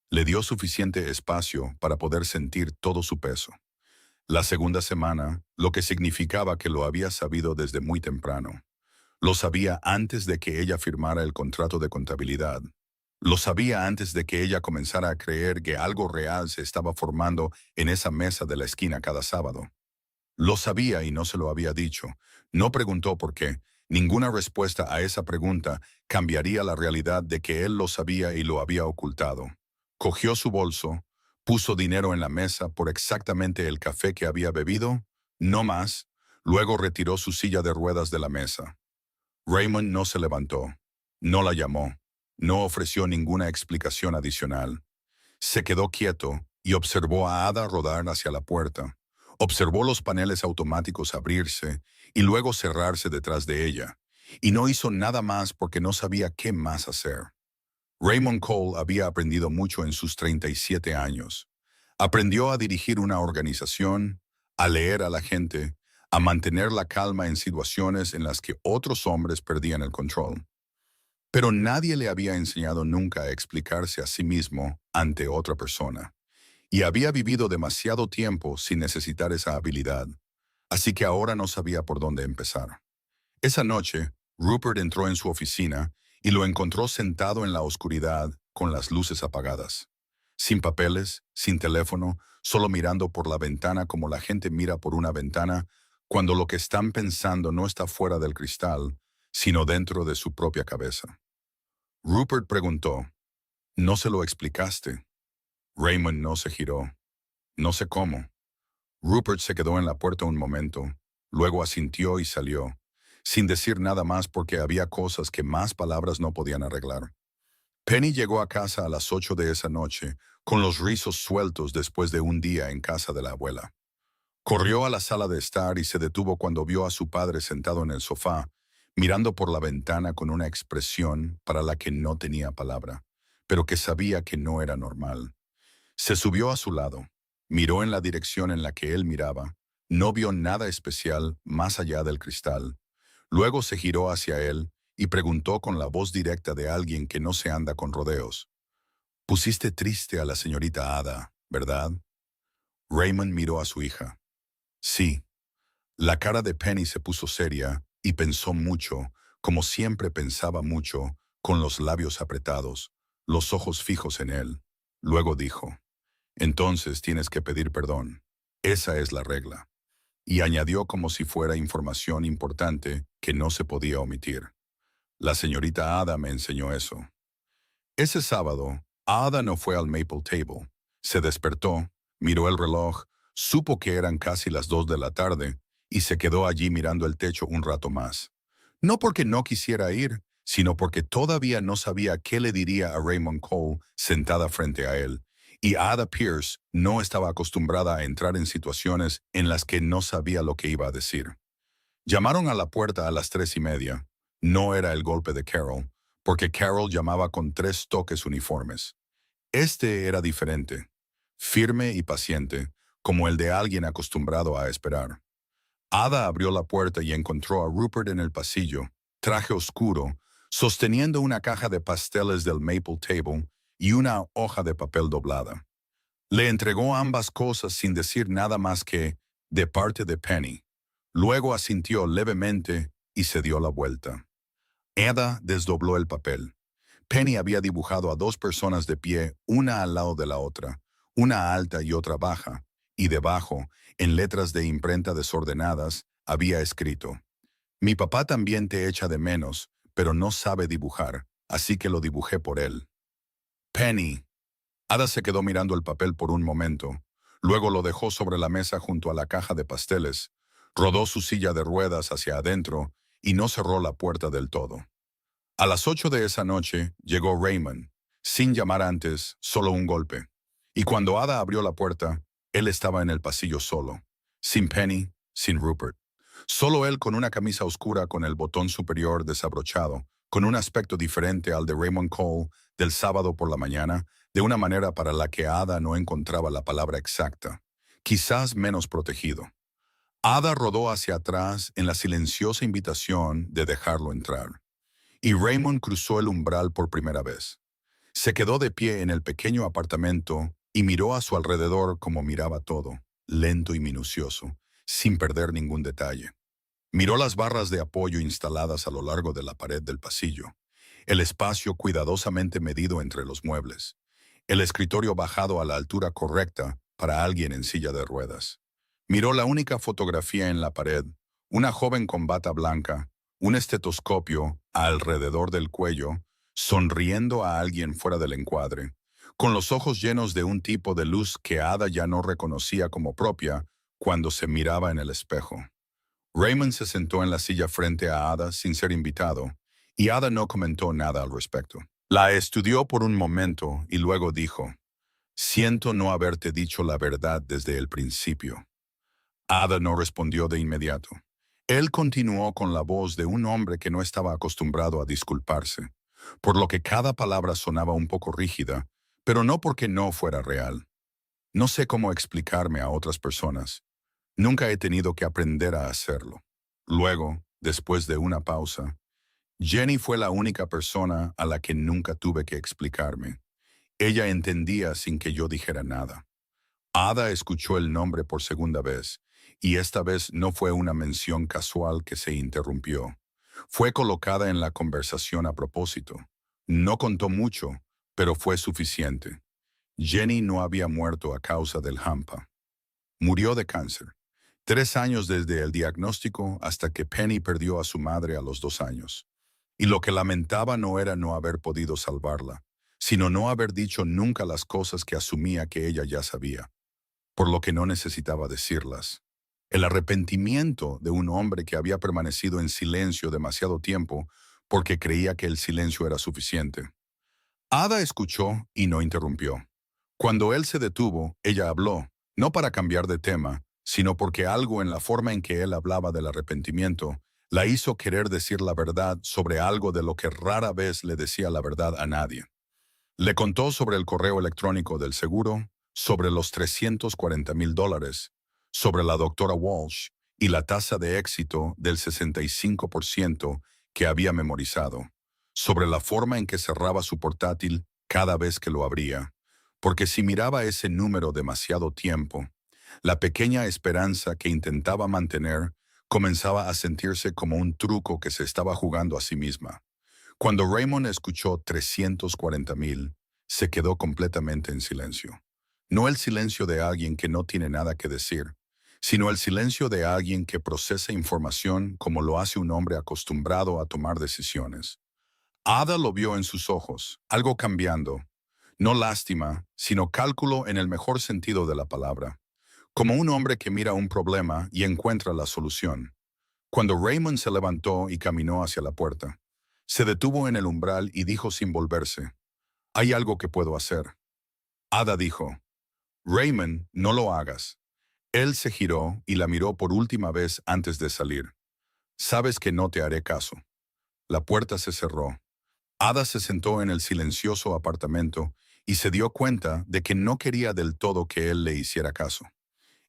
Le dio suficiente espacio para poder sentir todo su peso. La segunda semana, lo que significaba que lo había sabido desde muy temprano. Lo sabía antes de que ella firmara el contrato de contabilidad. Lo sabía antes de que ella comenzara a creer que algo real se estaba formando en esa mesa de la esquina cada sábado. Lo sabía y no se lo había dicho. No preguntó por qué. Ninguna respuesta a esa pregunta cambiaría la realidad de que él lo sabía y lo había ocultado. Cogió su bolso, puso dinero en la mesa por exactamente el café que había bebido, no más, luego retiró su silla de ruedas de la mesa. Raymond no se levantó, no la llamó, no ofreció ninguna explicación adicional. Se quedó quieto y observó a Ada rodar hacia la puerta, Observó los paneles automáticos abrirse y luego cerrarse detrás de ella, y no hizo nada más porque no sabía qué más hacer. Raymond Cole había aprendido mucho en sus 37 años. Aprendió a dirigir una organización, a leer a la gente, a mantener la calma en situaciones en las que otros hombres perdían el control. Pero nadie le había enseñado nunca a explicarse a sí mismo ante otra persona, y había vivido demasiado tiempo sin necesitar esa habilidad, así que ahora no sabía por dónde empezar. Esa noche, Rupert entró en su oficina y lo encontró sentado en la oscuridad con las luces apagadas. Sin papeles, sin teléfono, solo mirando por la ventana como la gente mira por una ventana cuando lo que están pensando no está fuera del cristal, sino dentro de su propia cabeza. Rupert preguntó, ¿no se lo explicaste? Raymond no se giró. No sé cómo. Rupert se quedó en la puerta un momento, luego asintió y salió, sin decir nada más porque había cosas que más palabras no podían arreglar. Penny llegó a casa a las 8 de esa noche, con los rizos sueltos después de un día en casa de la abuela. Corrió a la sala de estar y se detuvo cuando vio a su padre sentado en el sofá, mirando por la ventana con una expresión para la que no tenía palabra, pero que sabía que no era normal. Se subió a su lado, miró en la dirección en la que él miraba, no vio nada especial más allá del cristal. Luego se giró hacia él y preguntó con la voz directa de alguien que no se anda con rodeos. «Pusiste triste a la señorita Ada, ¿verdad?» Raymond miró a su hija. Sí. La cara de Penny se puso seria y pensó mucho, como siempre pensaba mucho, con los labios apretados, los ojos fijos en él. Luego dijo, «Entonces tienes que pedir perdón. Esa es la regla». Y añadió como si fuera información importante que no se podía omitir. «La señorita Ada me enseñó eso». Ese sábado, Ada no fue al Maple Table. Se despertó, miró el reloj, supo que eran casi las 2 de la tarde y se quedó allí mirando el techo un rato más. No porque no quisiera ir, sino porque todavía no sabía qué le diría a Raymond Cole sentada frente a él, y Ada Pierce no estaba acostumbrada a entrar en situaciones en las que no sabía lo que iba a decir. Llamaron a la puerta a las 3:30. No era el golpe de Carol, porque Carol llamaba con 3 toques uniformes. Este era diferente, firme y paciente, como el de alguien acostumbrado a esperar. Ada abrió la puerta y encontró a Rupert en el pasillo, traje oscuro, sosteniendo una caja de pasteles del Maple Table y una hoja de papel doblada. Le entregó ambas cosas sin decir nada más que, de parte de Penny. Luego asintió levemente y se dio la vuelta. Ada desdobló el papel. Penny había dibujado a 2 personas de pie, una al lado de la otra, una alta y otra baja, y debajo, en letras de imprenta desordenadas, había escrito, «Mi papá también te echa de menos, pero no sabe dibujar, así que lo dibujé por él». Penny. Ada se quedó mirando el papel por un momento, luego lo dejó sobre la mesa junto a la caja de pasteles, rodó su silla de ruedas hacia adentro y no cerró la puerta del todo. A las 8 de esa noche llegó Raymond, sin llamar antes, solo un golpe. Y cuando Ada abrió la puerta, él estaba en el pasillo solo, sin Penny, sin Rupert. Solo él con una camisa oscura con el botón superior desabrochado, con un aspecto diferente al de Raymond Cole del sábado por la mañana, de una manera para la que Ada no encontraba la palabra exacta, quizás menos protegido. Ada rodó hacia atrás en la silenciosa invitación de dejarlo entrar. Y Raymond cruzó el umbral por primera vez. Se quedó de pie en el pequeño apartamento y miró a su alrededor como miraba todo, lento y minucioso, sin perder ningún detalle. Miró las barras de apoyo instaladas a lo largo de la pared del pasillo, el espacio cuidadosamente medido entre los muebles, el escritorio bajado a la altura correcta para alguien en silla de ruedas. Miró la única fotografía en la pared, una joven con bata blanca, un estetoscopio alrededor del cuello, sonriendo a alguien fuera del encuadre, con los ojos llenos de un tipo de luz que Ada ya no reconocía como propia cuando se miraba en el espejo. Raymond se sentó en la silla frente a Ada sin ser invitado, y Ada no comentó nada al respecto. La estudió por un momento y luego dijo, «Siento no haberte dicho la verdad desde el principio». Ada no respondió de inmediato. Él continuó con la voz de un hombre que no estaba acostumbrado a disculparse, por lo que cada palabra sonaba un poco rígida, pero no porque no fuera real. No sé cómo explicarme a otras personas. Nunca he tenido que aprender a hacerlo. Luego, después de una pausa, Jenny fue la única persona a la que nunca tuve que explicarme. Ella entendía sin que yo dijera nada. Ada escuchó el nombre por segunda vez, y esta vez no fue una mención casual que se interrumpió. Fue colocada en la conversación a propósito. No contó mucho, pero fue suficiente. Jenny no había muerto a causa del hampa. Murió de cáncer. 3 años desde el diagnóstico hasta que Penny perdió a su madre a los 2 años. Y lo que lamentaba no era no haber podido salvarla, sino no haber dicho nunca las cosas que asumía que ella ya sabía, por lo que no necesitaba decirlas. El arrepentimiento de un hombre que había permanecido en silencio demasiado tiempo porque creía que el silencio era suficiente. Ada escuchó y no interrumpió. Cuando él se detuvo, ella habló, no para cambiar de tema, sino porque algo en la forma en que él hablaba del arrepentimiento la hizo querer decir la verdad sobre algo de lo que rara vez le decía la verdad a nadie. Le contó sobre el correo electrónico del seguro, sobre los $340,000, sobre la doctora Walsh y la tasa de éxito del 65% que había memorizado, sobre la forma en que cerraba su portátil cada vez que lo abría, porque si miraba ese número demasiado tiempo, la pequeña esperanza que intentaba mantener comenzaba a sentirse como un truco que se estaba jugando a sí misma. Cuando Raymond escuchó 340,000, se quedó completamente en silencio. No el silencio de alguien que no tiene nada que decir, sino el silencio de alguien que procesa información como lo hace un hombre acostumbrado a tomar decisiones. Ada lo vio en sus ojos, algo cambiando. No lástima, sino cálculo en el mejor sentido de la palabra. Como un hombre que mira un problema y encuentra la solución. Cuando Raymond se levantó y caminó hacia la puerta, se detuvo en el umbral y dijo sin volverse, «Hay algo que puedo hacer». Ada dijo, «Raymond, no lo hagas». Él se giró y la miró por última vez antes de salir. «Sabes que no te haré caso». La puerta se cerró. Ada se sentó en el silencioso apartamento y se dio cuenta de que no quería del todo que él le hiciera caso.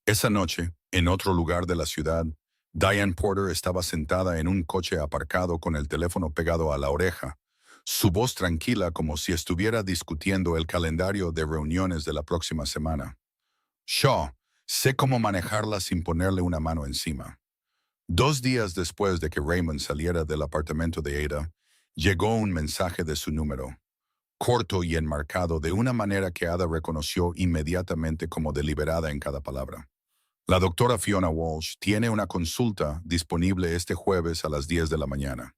Esa noche, en otro lugar de la ciudad, Diane Porter estaba sentada en un coche aparcado con el teléfono pegado a la oreja, su voz tranquila como si estuviera discutiendo el calendario de reuniones de la próxima semana. «Shaw, sé cómo manejarla sin ponerle una mano encima». 2 días después de que Raymond saliera del apartamento de Ada, llegó un mensaje de su número, corto y enmarcado de una manera que Ada reconoció inmediatamente como deliberada en cada palabra. La doctora Fiona Walsh tiene una consulta disponible este jueves a las 10 de la mañana.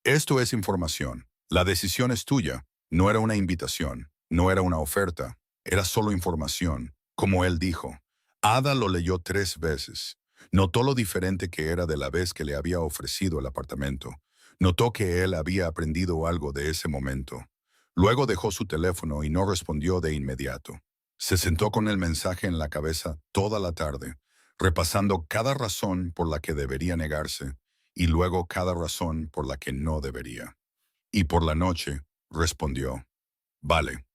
Esto es información. La decisión es tuya. No era una invitación, no era una oferta, era solo información, como él dijo. Ada lo leyó 3 veces. Notó lo diferente que era de la vez que le había ofrecido el apartamento. Notó que él había aprendido algo de ese momento. Luego dejó su teléfono y no respondió de inmediato. Se sentó con el mensaje en la cabeza toda la tarde, repasando cada razón por la que debería negarse y luego cada razón por la que no debería. Y por la noche, respondió, «Vale».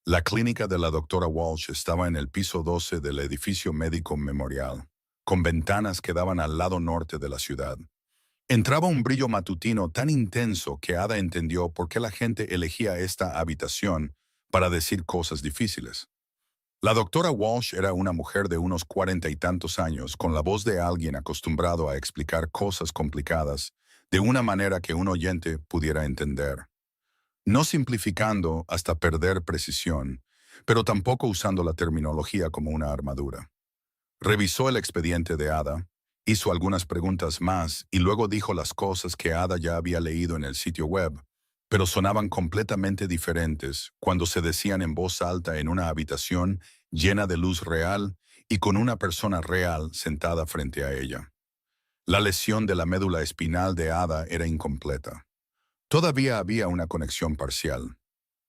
La clínica de la doctora Walsh estaba en el piso 12 del edificio médico Memorial, con ventanas que daban al lado norte de la ciudad. Entraba un brillo matutino tan intenso que Ada entendió por qué la gente elegía esta habitación para decir cosas difíciles. La doctora Walsh era una mujer de unos 40 y tantos años, con la voz de alguien acostumbrado a explicar cosas complicadas de una manera que un oyente pudiera entender. No simplificando hasta perder precisión, pero tampoco usando la terminología como una armadura. Revisó el expediente de Ada, hizo algunas preguntas más y luego dijo las cosas que Ada ya había leído en el sitio web, pero sonaban completamente diferentes cuando se decían en voz alta en una habitación llena de luz real y con una persona real sentada frente a ella. La lesión de la médula espinal de Ada era incompleta. Todavía había una conexión parcial.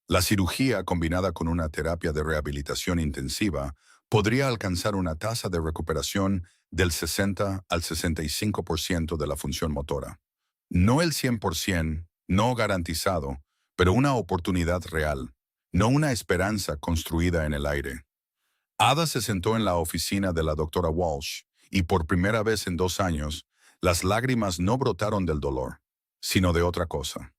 La cirugía, combinada con una terapia de rehabilitación intensiva, podría alcanzar una tasa de recuperación del 60 al 65% de la función motora. No el 100%, no garantizado, pero una oportunidad real, no una esperanza construida en el aire. Ada se sentó en la oficina de la doctora Walsh y por primera vez en 2 años, las lágrimas no brotaron del dolor, sino de otra cosa.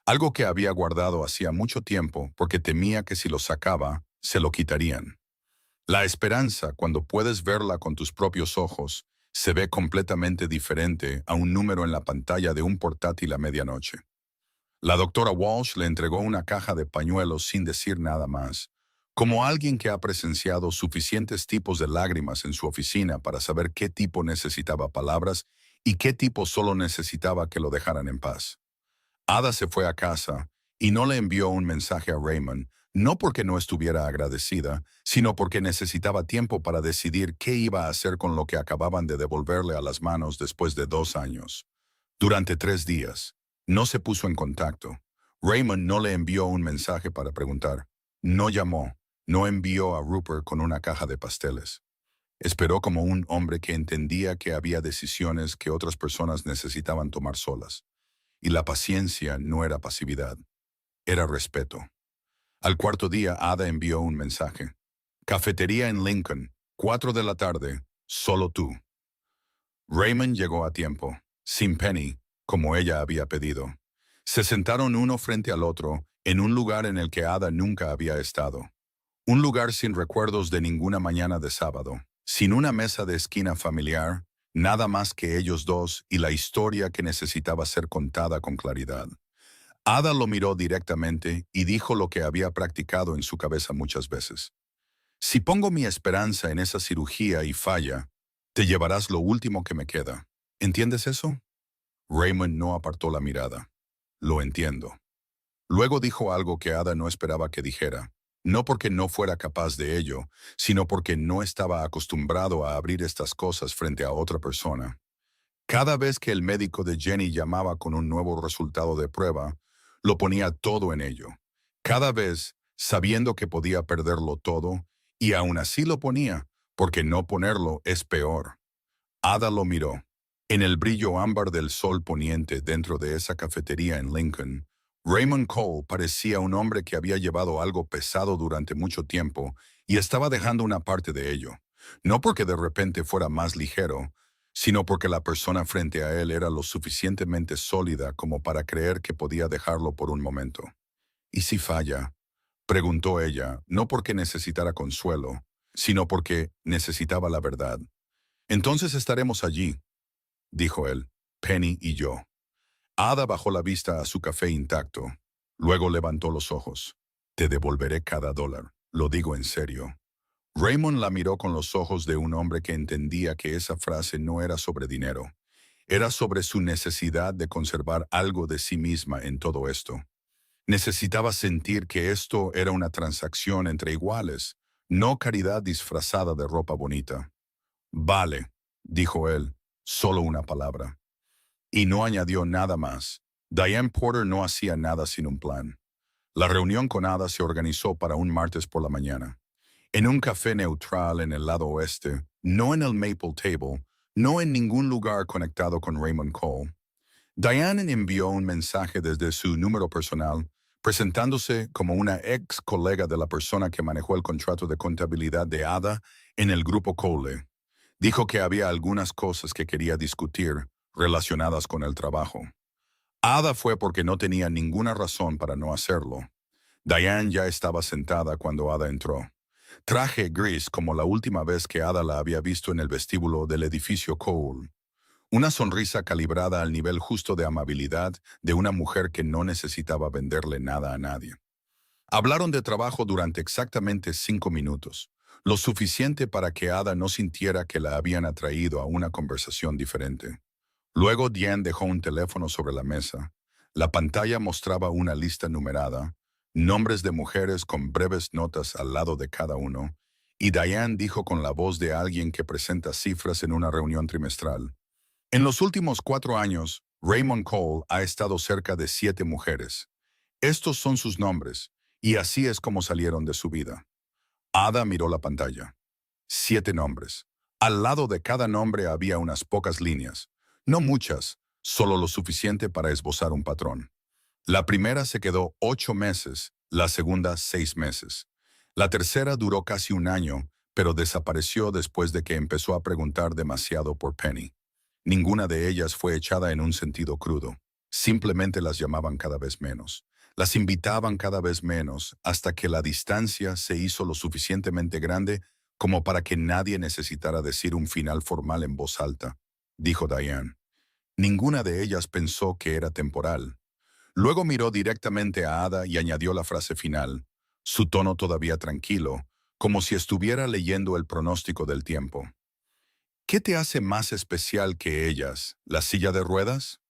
Algo que había guardado hacía mucho tiempo porque temía que si lo sacaba, se lo quitarían. La esperanza, cuando puedes verla con tus propios ojos, se ve completamente diferente a un número en la pantalla de un portátil a medianoche. La doctora Walsh le entregó una caja de pañuelos sin decir nada más, como alguien que ha presenciado suficientes tipos de lágrimas en su oficina para saber qué tipo necesitaba palabras y qué tipo solo necesitaba que lo dejaran en paz. Ada se fue a casa y no le envió un mensaje a Raymond, no porque no estuviera agradecida, sino porque necesitaba tiempo para decidir qué iba a hacer con lo que acababan de devolverle a las manos después de 2 años. Durante 3 días, no se puso en contacto. Raymond no le envió un mensaje para preguntar. No llamó, no envió a Rupert con una caja de pasteles. Esperó como un hombre que entendía que había decisiones que otras personas necesitaban tomar solas. Y la paciencia no era pasividad, era respeto. Al cuarto día, Ada envió un mensaje. Cafetería en Lincoln, 4 de la tarde, solo tú. Raymond llegó a tiempo, sin Penny, como ella había pedido. Se sentaron uno frente al otro, en un lugar en el que Ada nunca había estado. Un lugar sin recuerdos de ninguna mañana de sábado, sin una mesa de esquina familiar, nada más que ellos dos y la historia que necesitaba ser contada con claridad. Ada lo miró directamente y dijo lo que había practicado en su cabeza muchas veces. Si pongo mi esperanza en esa cirugía y falla, te llevarás lo último que me queda. ¿Entiendes eso? Raymond no apartó la mirada. Lo entiendo. Luego dijo algo que Ada no esperaba que dijera, no porque no fuera capaz de ello, sino porque no estaba acostumbrado a abrir estas cosas frente a otra persona. Cada vez que el médico de Jenny llamaba con un nuevo resultado de prueba, lo ponía todo en ello. Cada vez, sabiendo que podía perderlo todo, y aún así lo ponía, porque no ponerlo es peor. Ada lo miró. En el brillo ámbar del sol poniente dentro de esa cafetería en Lincoln, Raymond Cole parecía un hombre que había llevado algo pesado durante mucho tiempo y estaba dejando una parte de ello. No porque de repente fuera más ligero, sino porque la persona frente a él era lo suficientemente sólida como para creer que podía dejarlo por un momento. ¿Y si falla? Preguntó ella, no porque necesitara consuelo, sino porque necesitaba la verdad. Entonces estaremos allí, dijo él, Penny y yo. Ada bajó la vista a su café intacto. Luego levantó los ojos. Te devolveré cada dólar, lo digo en serio. Raymond la miró con los ojos de un hombre que entendía que esa frase no era sobre dinero. Era sobre su necesidad de conservar algo de sí misma en todo esto. Necesitaba sentir que esto era una transacción entre iguales, no caridad disfrazada de ropa bonita. Vale, dijo él, solo una palabra. Y no añadió nada más. Diane Porter no hacía nada sin un plan. La reunión con Ada se organizó para un martes por la mañana. En un café neutral en el lado oeste, no en el Maple Table, no en ningún lugar conectado con Raymond Cole. Diane envió un mensaje desde su número personal, presentándose como una ex colega de la persona que manejó el contrato de contabilidad de Ada en el grupo Cole. Dijo que había algunas cosas que quería discutir relacionadas con el trabajo. Ada fue porque no tenía ninguna razón para no hacerlo. Diane ya estaba sentada cuando Ada entró. Traje gris como la última vez que Ada la había visto en el vestíbulo del edificio Cole. Una sonrisa calibrada al nivel justo de amabilidad de una mujer que no necesitaba venderle nada a nadie. Hablaron de trabajo durante exactamente 5 minutos, lo suficiente para que Ada no sintiera que la habían atraído a una conversación diferente. Luego Diane dejó un teléfono sobre la mesa. La pantalla mostraba una lista numerada, nombres de mujeres con breves notas al lado de cada uno, y Diane dijo con la voz de alguien que presenta cifras en una reunión trimestral. En los últimos 4 años, Raymond Cole ha estado cerca de 7 mujeres. Estos son sus nombres, y así es como salieron de su vida. Ada miró la pantalla. 7 nombres. Al lado de cada nombre había unas pocas líneas, no muchas, solo lo suficiente para esbozar un patrón. La primera se quedó 8 meses, la segunda 6 meses. La tercera duró casi un año, pero desapareció después de que empezó a preguntar demasiado por Penny. Ninguna de ellas fue echada en un sentido crudo. Simplemente las llamaban cada vez menos. Las invitaban cada vez menos hasta que la distancia se hizo lo suficientemente grande como para que nadie necesitara decir un final formal en voz alta, dijo Diane. Ninguna de ellas pensó que era temporal. Luego miró directamente a Ada y añadió la frase final, su tono todavía tranquilo, como si estuviera leyendo el pronóstico del tiempo. ¿Qué te hace más especial que ellas? ¿La silla de ruedas?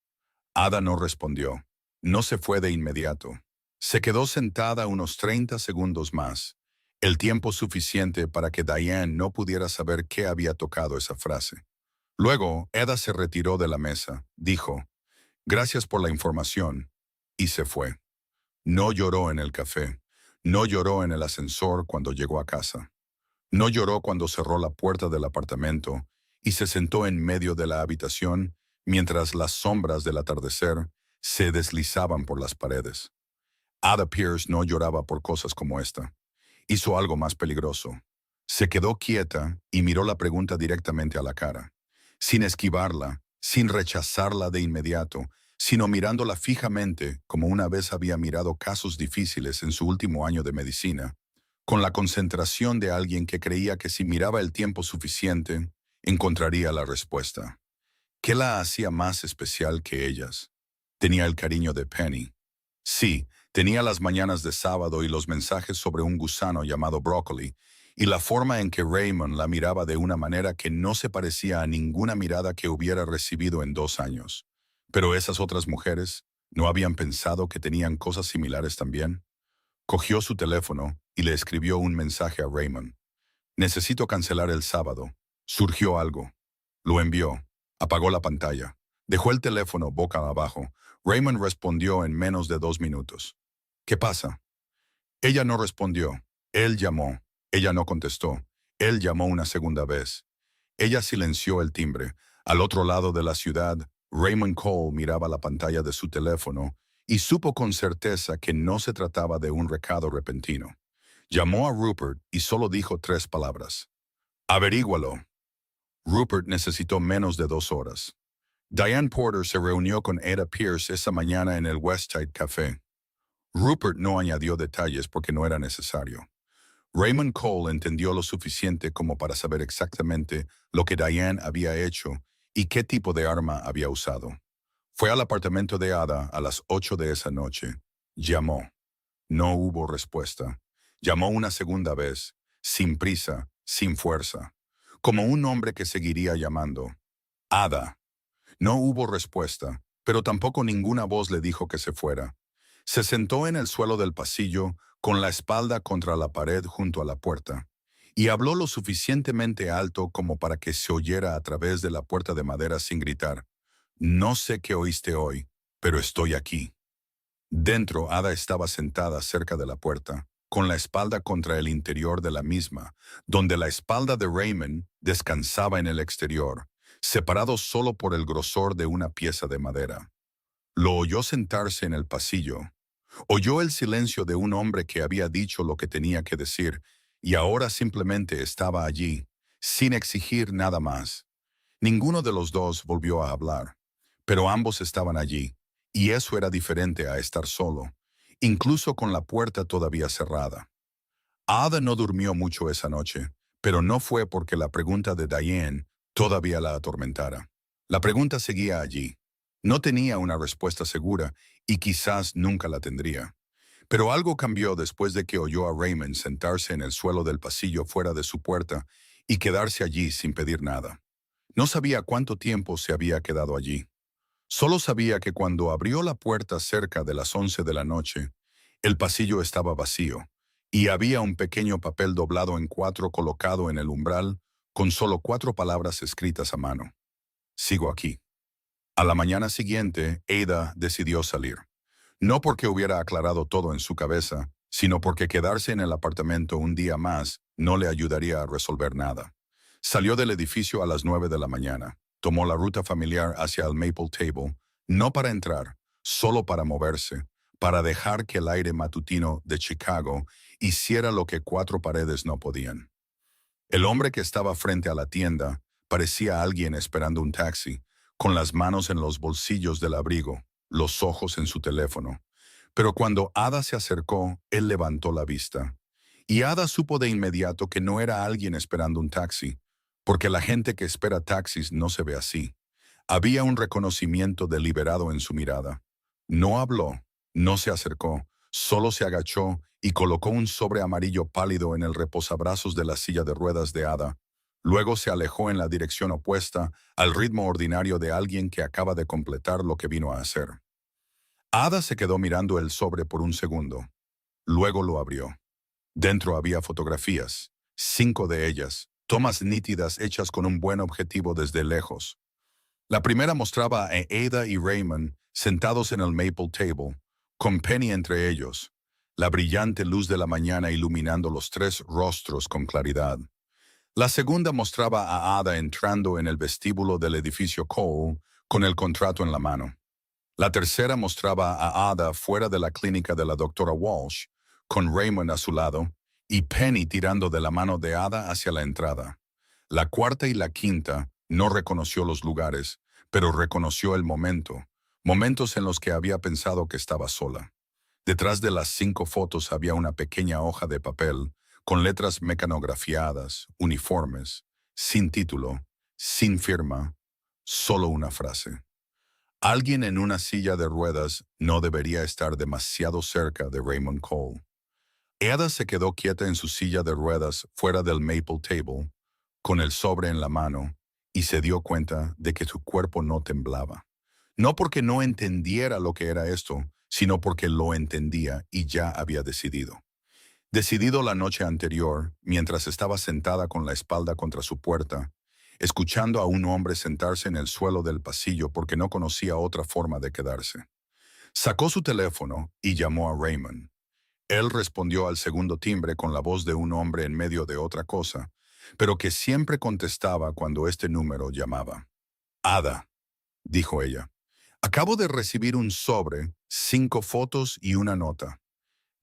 Ada no respondió. No se fue de inmediato. Se quedó sentada unos 30 segundos más, el tiempo suficiente para que Diane no pudiera saber qué había tocado esa frase. Luego, Ada se retiró de la mesa, dijo, «Gracias por la información», y se fue. No lloró en el café. No lloró en el ascensor cuando llegó a casa. No lloró cuando cerró la puerta del apartamento y se sentó en medio de la habitación mientras las sombras del atardecer se deslizaban por las paredes. Ada Pierce no lloraba por cosas como esta. Hizo algo más peligroso. Se quedó quieta y miró la pregunta directamente a la cara, sin esquivarla, sin rechazarla de inmediato, sino mirándola fijamente como una vez había mirado casos difíciles en su último año de medicina, con la concentración de alguien que creía que si miraba el tiempo suficiente, encontraría la respuesta. ¿Qué la hacía más especial que ellas? Tenía el cariño de Penny. Sí, tenía las mañanas de sábado y los mensajes sobre un gusano llamado brócoli, y la forma en que Raymond la miraba de una manera que no se parecía a ninguna mirada que hubiera recibido en 2 años. Pero esas otras mujeres, ¿no habían pensado que tenían cosas similares también? Cogió su teléfono y le escribió un mensaje a Raymond. Necesito cancelar el sábado. Surgió algo. Lo envió. Apagó la pantalla. Dejó el teléfono boca abajo. Raymond respondió en menos de 2 minutos. ¿Qué pasa? Ella no respondió. Él llamó. Ella no contestó. Él llamó una segunda vez. Ella silenció el timbre. Al otro lado de la ciudad, Raymond Cole miraba la pantalla de su teléfono y supo con certeza que no se trataba de un recado repentino. Llamó a Rupert y solo dijo 3 palabras. Averígualo. Rupert necesitó menos de 2 horas. Diane Porter se reunió con Ada Pierce esa mañana en el Westside Café. Rupert no añadió detalles porque no era necesario. Raymond Cole entendió lo suficiente como para saber exactamente lo que Diane había hecho y qué tipo de arma había usado. Fue al apartamento de Ada a las 8 de esa noche. Llamó. No hubo respuesta. Llamó una segunda vez, sin prisa, sin fuerza, como un hombre que seguiría llamando. Ada. No hubo respuesta, pero tampoco ninguna voz le dijo que se fuera. Se sentó en el suelo del pasillo, con la espalda contra la pared junto a la puerta, y habló lo suficientemente alto como para que se oyera a través de la puerta de madera sin gritar. No sé qué oíste hoy, pero estoy aquí. Dentro, Ada estaba sentada cerca de la puerta, con la espalda contra el interior de la misma, donde la espalda de Raymond descansaba en el exterior, separado solo por el grosor de una pieza de madera. Lo oyó sentarse en el pasillo. Oyó el silencio de un hombre que había dicho lo que tenía que decir y ahora simplemente estaba allí, sin exigir nada más. Ninguno de los dos volvió a hablar, pero ambos estaban allí, y eso era diferente a estar solo, incluso con la puerta todavía cerrada. Ada no durmió mucho esa noche, pero no fue porque la pregunta de Diane todavía la atormentara. La pregunta seguía allí. No tenía una respuesta segura y quizás nunca la tendría. Pero algo cambió después de que oyó a Raymond sentarse en el suelo del pasillo fuera de su puerta y quedarse allí sin pedir nada. No sabía cuánto tiempo se había quedado allí. Solo sabía que cuando abrió la puerta cerca de las 11 de la noche, el pasillo estaba vacío y había un pequeño papel doblado en 4 colocado en el umbral con solo 4 palabras escritas a mano. Sigo aquí. A la mañana siguiente, Ada decidió salir. No porque hubiera aclarado todo en su cabeza, sino porque quedarse en el apartamento un día más no le ayudaría a resolver nada. Salió del edificio a las 9 de la mañana. Tomó la ruta familiar hacia el Maple Table, no para entrar, solo para moverse, para dejar que el aire matutino de Chicago hiciera lo que cuatro paredes no podían. El hombre que estaba frente a la tienda parecía alguien esperando un taxi, con las manos en los bolsillos del abrigo, los ojos en su teléfono. Pero cuando Ada se acercó, él levantó la vista. Y Ada supo de inmediato que no era alguien esperando un taxi, porque la gente que espera taxis no se ve así. Había un reconocimiento deliberado en su mirada. No habló, no se acercó, solo se agachó y colocó un sobre amarillo pálido en el reposabrazos de la silla de ruedas de Ada. Luego se alejó en la dirección opuesta, al ritmo ordinario de alguien que acaba de completar lo que vino a hacer. Ada se quedó mirando el sobre por un segundo. Luego lo abrió. Dentro había fotografías, 5 de ellas, tomas nítidas hechas con un buen objetivo desde lejos. La primera mostraba a Ada y Raymond sentados en el Maple Table, con Penny entre ellos, la brillante luz de la mañana iluminando los tres rostros con claridad. La segunda mostraba a Ada entrando en el vestíbulo del edificio Cole con el contrato en la mano. La tercera mostraba a Ada fuera de la clínica de la doctora Walsh, con Raymond a su lado, y Penny tirando de la mano de Ada hacia la entrada. La cuarta y la quinta no reconoció los lugares, pero reconoció el momento, momentos en los que había pensado que estaba sola. Detrás de las 5 fotos había una pequeña hoja de papel, con letras mecanografiadas, uniformes, sin título, sin firma, solo una frase. Alguien en una silla de ruedas no debería estar demasiado cerca de Raymond Cole. Ada se quedó quieta en su silla de ruedas fuera del Maple Table, con el sobre en la mano, y se dio cuenta de que su cuerpo no temblaba. No porque no entendiera lo que era esto, sino porque lo entendía y ya había decidido. Decidido la noche anterior, mientras estaba sentada con la espalda contra su puerta, escuchando a un hombre sentarse en el suelo del pasillo porque no conocía otra forma de quedarse. Sacó su teléfono y llamó a Raymond. Él respondió al segundo timbre con la voz de un hombre en medio de otra cosa, pero que siempre contestaba cuando este número llamaba. Ada, dijo ella, acabo de recibir un sobre, 5 fotos y una nota.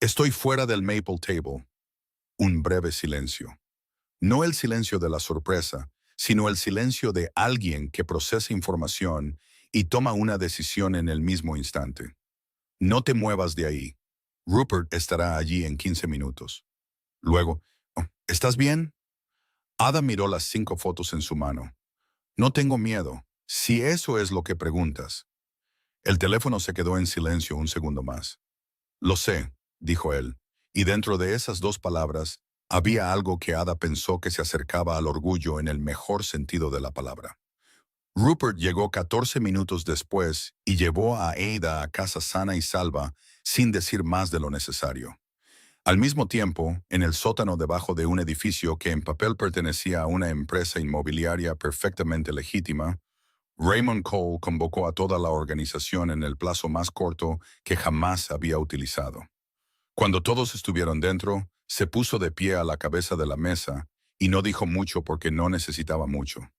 Estoy fuera del Maple Table. Un breve silencio. No el silencio de la sorpresa, sino el silencio de alguien que procesa información y toma una decisión en el mismo instante. No te muevas de ahí. Rupert estará allí en 15 minutos. Luego, "Oh, ¿estás bien?" Ada miró las 5 fotos en su mano. No tengo miedo, si eso es lo que preguntas. El teléfono se quedó en silencio un segundo más. Lo sé, dijo él, y dentro de esas 2 palabras había algo que Ada pensó que se acercaba al orgullo en el mejor sentido de la palabra. Rupert llegó 14 minutos después y llevó a Ada a casa sana y salva sin decir más de lo necesario. Al mismo tiempo, en el sótano debajo de un edificio que en papel pertenecía a una empresa inmobiliaria perfectamente legítima, Raymond Cole convocó a toda la organización en el plazo más corto que jamás había utilizado. Cuando todos estuvieron dentro, se puso de pie a la cabeza de la mesa y no dijo mucho porque no necesitaba mucho.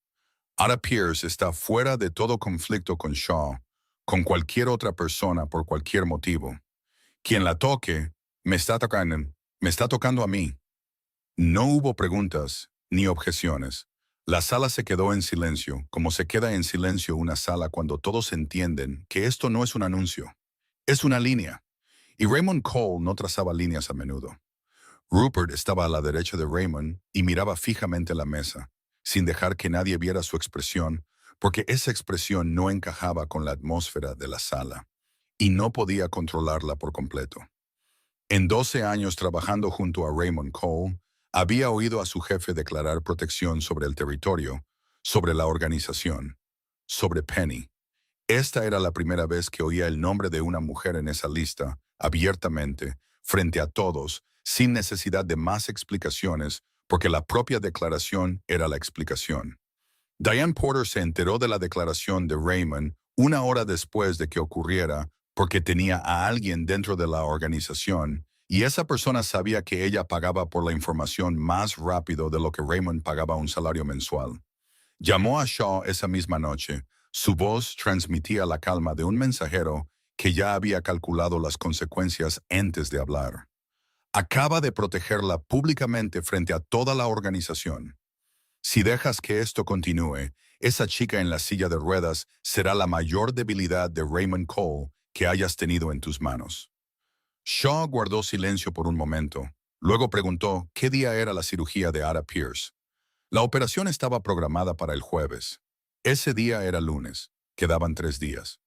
Ada Pierce está fuera de todo conflicto con Shaw, con cualquier otra persona por cualquier motivo. Quien la toque, me está tocando a mí. No hubo preguntas ni objeciones. La sala se quedó en silencio, como se queda en silencio una sala cuando todos entienden que esto no es un anuncio, es una línea. Y Raymond Cole no trazaba líneas a menudo. Rupert estaba a la derecha de Raymond y miraba fijamente la mesa, sin dejar que nadie viera su expresión, porque esa expresión no encajaba con la atmósfera de la sala, y no podía controlarla por completo. En 12 años trabajando junto a Raymond Cole, había oído a su jefe declarar protección sobre el territorio, sobre la organización, sobre Penny. Esta era la primera vez que oía el nombre de una mujer en esa lista, abiertamente, frente a todos, sin necesidad de más explicaciones, porque la propia declaración era la explicación. Diane Porter se enteró de la declaración de Raymond 1 hora después de que ocurriera, porque tenía a alguien dentro de la organización Y esa persona sabía que ella pagaba por la información más rápido de lo que Raymond pagaba un salario mensual. Llamó a Shaw esa misma noche. Su voz transmitía la calma de un mensajero que ya había calculado las consecuencias antes de hablar. Acaba de protegerla públicamente frente a toda la organización. Si dejas que esto continúe, esa chica en la silla de ruedas será la mayor debilidad de Raymond Cole que hayas tenido en tus manos. Shaw guardó silencio por un momento. Luego preguntó qué día era la cirugía de Ada Pierce. La operación estaba programada para el jueves. Ese día era lunes. Quedaban 3 días.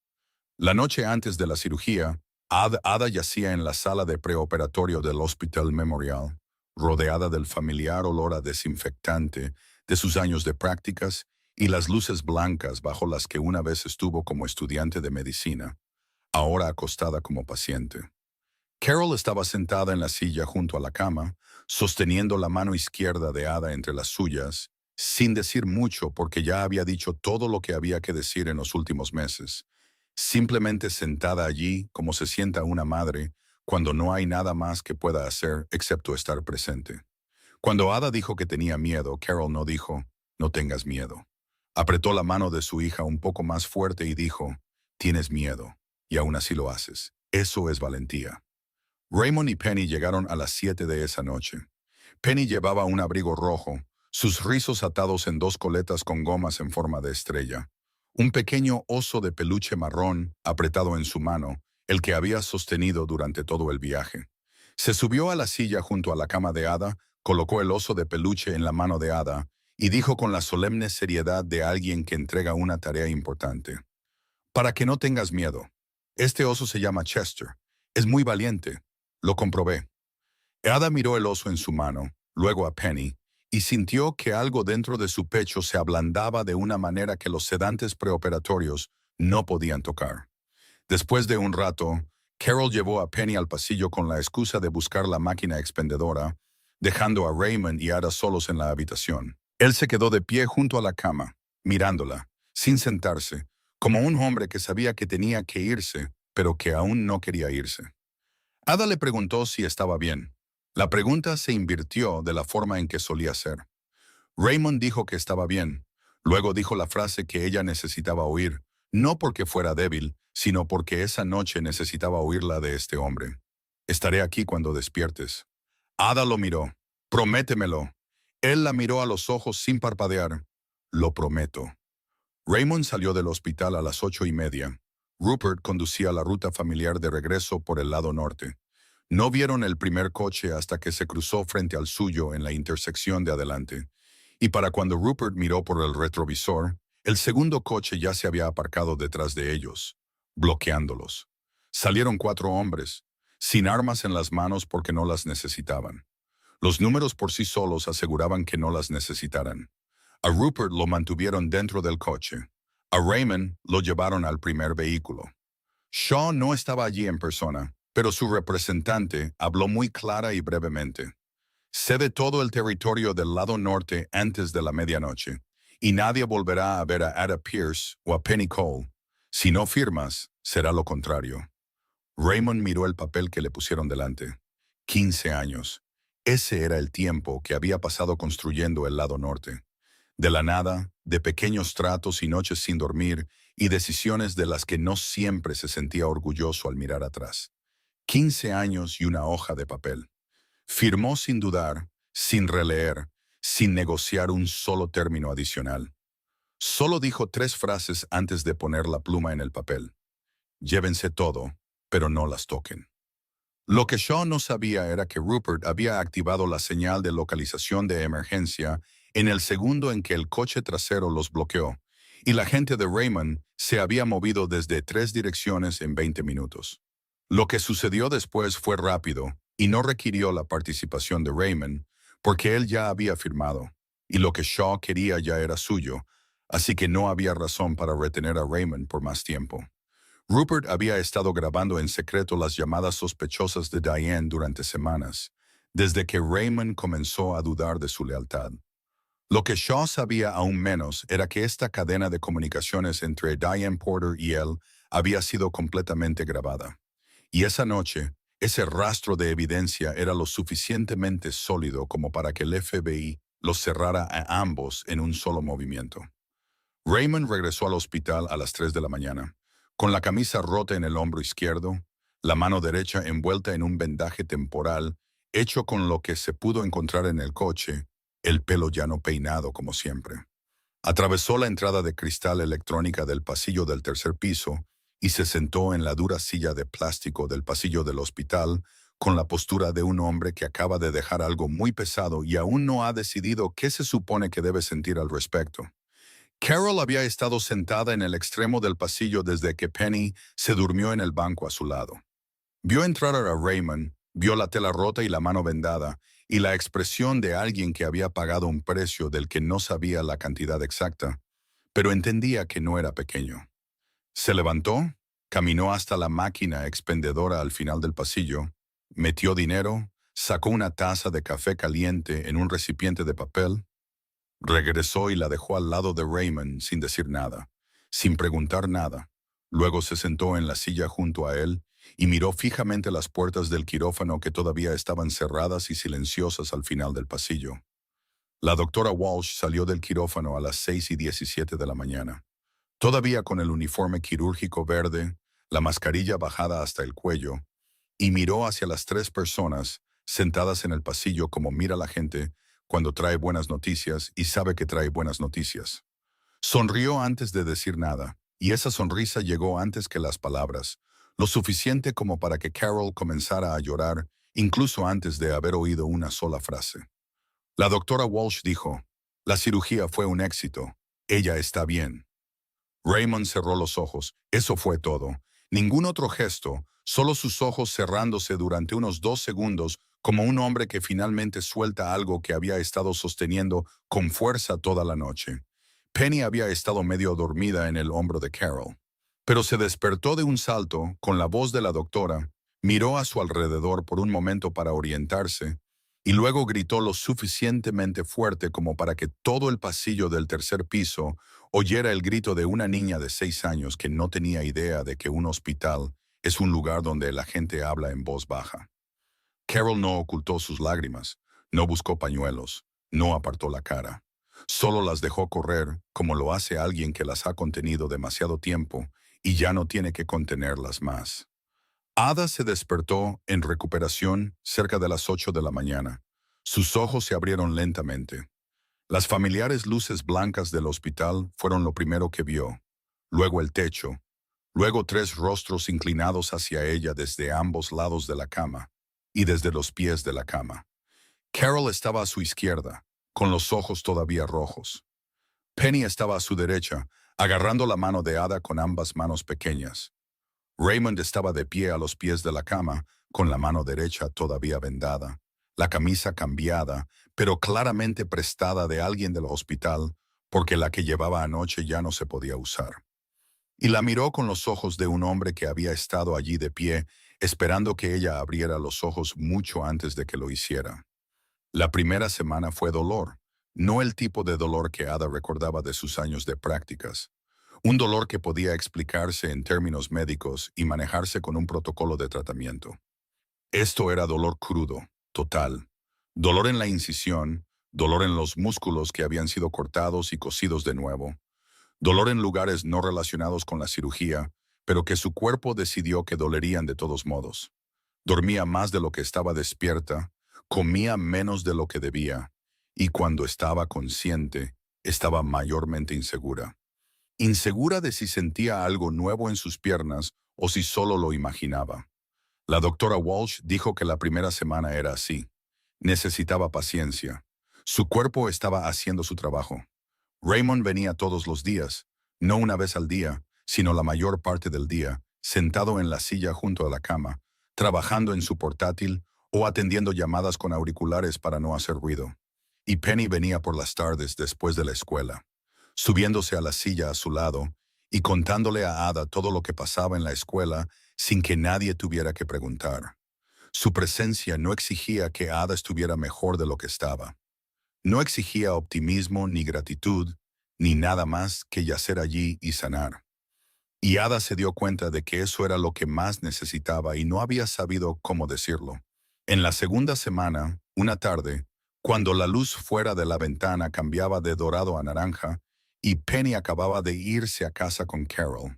La noche antes de la cirugía, Ada yacía en la sala de preoperatorio del Hospital Memorial, rodeada del familiar olor a desinfectante de sus años de prácticas y las luces blancas bajo las que una vez estuvo como estudiante de medicina, ahora acostada como paciente. Carol estaba sentada en la silla junto a la cama, sosteniendo la mano izquierda de Ada entre las suyas, sin decir mucho porque ya había dicho todo lo que había que decir en los últimos meses, simplemente sentada allí como se sienta una madre cuando no hay nada más que pueda hacer excepto estar presente. Cuando Ada dijo que tenía miedo, Carol no dijo, no tengas miedo. Apretó la mano de su hija un poco más fuerte y dijo, tienes miedo, y aún así lo haces. Eso es valentía. Raymond y Penny llegaron a las 7 de esa noche. Penny llevaba un abrigo rojo, sus rizos atados en 2 coletas con gomas en forma de estrella. Un pequeño oso de peluche marrón apretado en su mano, el que había sostenido durante todo el viaje. Se subió a la silla junto a la cama de Ada, colocó el oso de peluche en la mano de Ada y dijo con la solemne seriedad de alguien que entrega una tarea importante. Para que no tengas miedo. Este oso se llama Chester. Es muy valiente. Lo comprobé. Ada miró el oso en su mano, luego a Penny, y sintió que algo dentro de su pecho se ablandaba de una manera que los sedantes preoperatorios no podían tocar. Después de un rato, Carol llevó a Penny al pasillo con la excusa de buscar la máquina expendedora, dejando a Raymond y Ada solos en la habitación. Él se quedó de pie junto a la cama, mirándola, sin sentarse, como un hombre que sabía que tenía que irse, pero que aún no quería irse. Ada le preguntó si estaba bien. La pregunta se invirtió de la forma en que solía ser. Raymond dijo que estaba bien. Luego dijo la frase que ella necesitaba oír, no porque fuera débil, sino porque esa noche necesitaba oírla de este hombre. Estaré aquí cuando despiertes. Ada lo miró. Prométemelo. Él la miró a los ojos sin parpadear. Lo prometo. Raymond salió del hospital a las 8:30. Rupert conducía la ruta familiar de regreso por el lado norte. No vieron el primer coche hasta que se cruzó frente al suyo en la intersección de adelante. Y para cuando Rupert miró por el retrovisor, el segundo coche ya se había aparcado detrás de ellos, bloqueándolos. Salieron 4 hombres, sin armas en las manos porque no las necesitaban. Los números por sí solos aseguraban que no las necesitaran. A Rupert lo mantuvieron dentro del coche. A Raymond lo llevaron al primer vehículo. Shaw no estaba allí en persona, pero su representante habló muy clara y brevemente. Cede todo el territorio del lado norte antes de la medianoche, y nadie volverá a ver a Ada Pierce o a Penny Cole. Si no firmas, será lo contrario. Raymond miró el papel que le pusieron delante. 15 años. Ese era el tiempo que había pasado construyendo el lado norte. De la nada, de pequeños tratos y noches sin dormir, y decisiones de las que no siempre se sentía orgulloso al mirar atrás. 15 años y una hoja de papel. Firmó sin dudar, sin releer, sin negociar un solo término adicional. Solo dijo 3 frases antes de poner la pluma en el papel. Llévense todo, pero no las toquen. Lo que Shaw no sabía era que Rupert había activado la señal de localización de emergencia en el segundo en que el coche trasero los bloqueó, y la gente de Raymond se había movido desde 3 direcciones en 20 minutos. Lo que sucedió después fue rápido y no requirió la participación de Raymond, porque él ya había firmado, y lo que Shaw quería ya era suyo, así que no había razón para retener a Raymond por más tiempo. Rupert había estado grabando en secreto las llamadas sospechosas de Diane durante semanas, desde que Raymond comenzó a dudar de su lealtad. Lo que Shaw sabía aún menos era que esta cadena de comunicaciones entre Diane Porter y él había sido completamente grabada. Y esa noche, Ese rastro de evidencia era lo suficientemente sólido como para que el FBI los cerrara a ambos en un solo movimiento. Raymond regresó al hospital a las 3 de la mañana, con la camisa rota en el hombro izquierdo, la mano derecha envuelta en un vendaje temporal hecho con lo que se pudo encontrar en el coche, el pelo ya no peinado como siempre. Atravesó la entrada de cristal electrónica del pasillo del tercer piso y se sentó en la dura silla de plástico del pasillo del hospital con la postura de un hombre que acaba de dejar algo muy pesado y aún no ha decidido qué se supone que debe sentir al respecto. Carol había estado sentada en el extremo del pasillo desde que Penny se durmió en el banco a su lado. Vio entrar a Raymond, vio la tela rota y la mano vendada, y la expresión de alguien que había pagado un precio del que no sabía la cantidad exacta, pero entendía que no era pequeño. Se levantó, caminó hasta la máquina expendedora al final del pasillo, metió dinero, sacó una taza de café caliente en un recipiente de papel, regresó y la dejó al lado de Raymond sin decir nada, sin preguntar nada. Luego se sentó en la silla junto a él y miró fijamente las puertas del quirófano que todavía estaban cerradas y silenciosas al final del pasillo. La doctora Walsh salió del quirófano a las 6:17 de la mañana, todavía con el uniforme quirúrgico verde, la mascarilla bajada hasta el cuello, y miró hacia las tres personas sentadas en el pasillo como mira la gente cuando trae buenas noticias y sabe que trae buenas noticias. Sonrió antes de decir nada, y esa sonrisa llegó antes que las palabras, lo suficiente como para que Carol comenzara a llorar, incluso antes de haber oído una sola frase. La doctora Walsh dijo, «La cirugía fue un éxito. Ella está bien». Raymond cerró los ojos. Eso fue todo. Ningún otro gesto, solo sus ojos cerrándose durante unos 2 segundos, como un hombre que finalmente suelta algo que había estado sosteniendo con fuerza toda la noche. Penny había estado medio dormida en el hombro de Carol, pero se despertó de un salto con la voz de la doctora, miró a su alrededor por un momento para orientarse, y luego gritó lo suficientemente fuerte como para que todo el pasillo del tercer piso oyera el grito de una niña de 6 años que no tenía idea de que un hospital es un lugar donde la gente habla en voz baja. Carol no ocultó sus lágrimas, no buscó pañuelos, no apartó la cara. Solo las dejó correr como lo hace alguien que las ha contenido demasiado tiempo y ya no tiene que contenerlas más. Ada se despertó en recuperación cerca de las 8 de la mañana. Sus ojos se abrieron lentamente. Las familiares luces blancas del hospital fueron lo primero que vio, luego el techo, luego 3 rostros inclinados hacia ella desde ambos lados de la cama y desde los pies de la cama. Carol estaba a su izquierda, con los ojos todavía rojos. Penny estaba a su derecha, agarrando la mano de Ada con ambas manos pequeñas. Raymond estaba de pie a los pies de la cama, con la mano derecha todavía vendada, la camisa cambiada, pero claramente prestada de alguien del hospital, porque la que llevaba anoche ya no se podía usar. Y la miró con los ojos de un hombre que había estado allí de pie, esperando que ella abriera los ojos mucho antes de que lo hiciera. La primera semana fue dolor, no el tipo de dolor que Ada recordaba de sus años de prácticas. Un dolor que podía explicarse en términos médicos y manejarse con un protocolo de tratamiento. Esto era dolor crudo, total. Dolor en la incisión, dolor en los músculos que habían sido cortados y cosidos de nuevo. Dolor en lugares no relacionados con la cirugía, pero que su cuerpo decidió que dolerían de todos modos. Dormía más de lo que estaba despierta, comía menos de lo que debía, y cuando estaba consciente, estaba mayormente insegura. Insegura de si sentía algo nuevo en sus piernas o si solo lo imaginaba. La doctora Walsh dijo que la primera semana era así. Necesitaba paciencia. Su cuerpo estaba haciendo su trabajo. Raymond venía todos los días, no una vez al día, sino la mayor parte del día, sentado en la silla junto a la cama, trabajando en su portátil o atendiendo llamadas con auriculares para no hacer ruido. Y Penny venía por las tardes después de la escuela, subiéndose a la silla a su lado y contándole a Ada todo lo que pasaba en la escuela sin que nadie tuviera que preguntar. Su presencia no exigía que Ada estuviera mejor de lo que estaba. No exigía optimismo ni gratitud, ni nada más que yacer allí y sanar. Y Ada se dio cuenta de que eso era lo que más necesitaba y no había sabido cómo decirlo. En la segunda semana, una tarde, cuando la luz fuera de la ventana cambiaba de dorado a naranja y Penny acababa de irse a casa con Carol,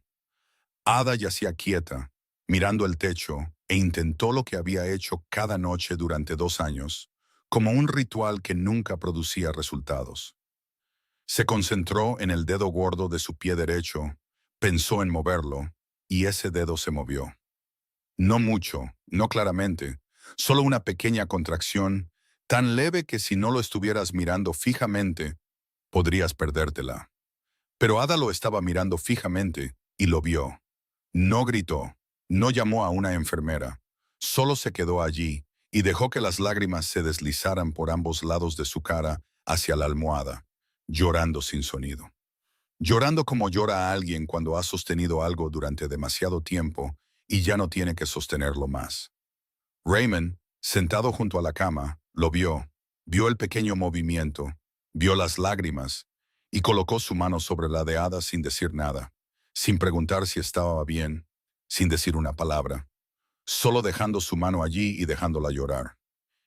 Ada yacía quieta, mirando el techo, e intentó lo que había hecho cada noche durante 2 años, como un ritual que nunca producía resultados. Se concentró en el dedo gordo de su pie derecho, pensó en moverlo, y ese dedo se movió. No mucho, no claramente, solo una pequeña contracción, tan leve que si no lo estuvieras mirando fijamente, podrías perdértela. Pero Ada lo estaba mirando fijamente y lo vio. No gritó, no llamó a una enfermera, solo se quedó allí y dejó que las lágrimas se deslizaran por ambos lados de su cara hacia la almohada, llorando sin sonido. Llorando como llora a alguien cuando ha sostenido algo durante demasiado tiempo y ya no tiene que sostenerlo más. Raymond, sentado junto a la cama, lo vio el pequeño movimiento, vio las lágrimas y colocó su mano sobre la de Ada sin decir nada, sin preguntar si estaba bien, sin decir una palabra, solo dejando su mano allí y dejándola llorar.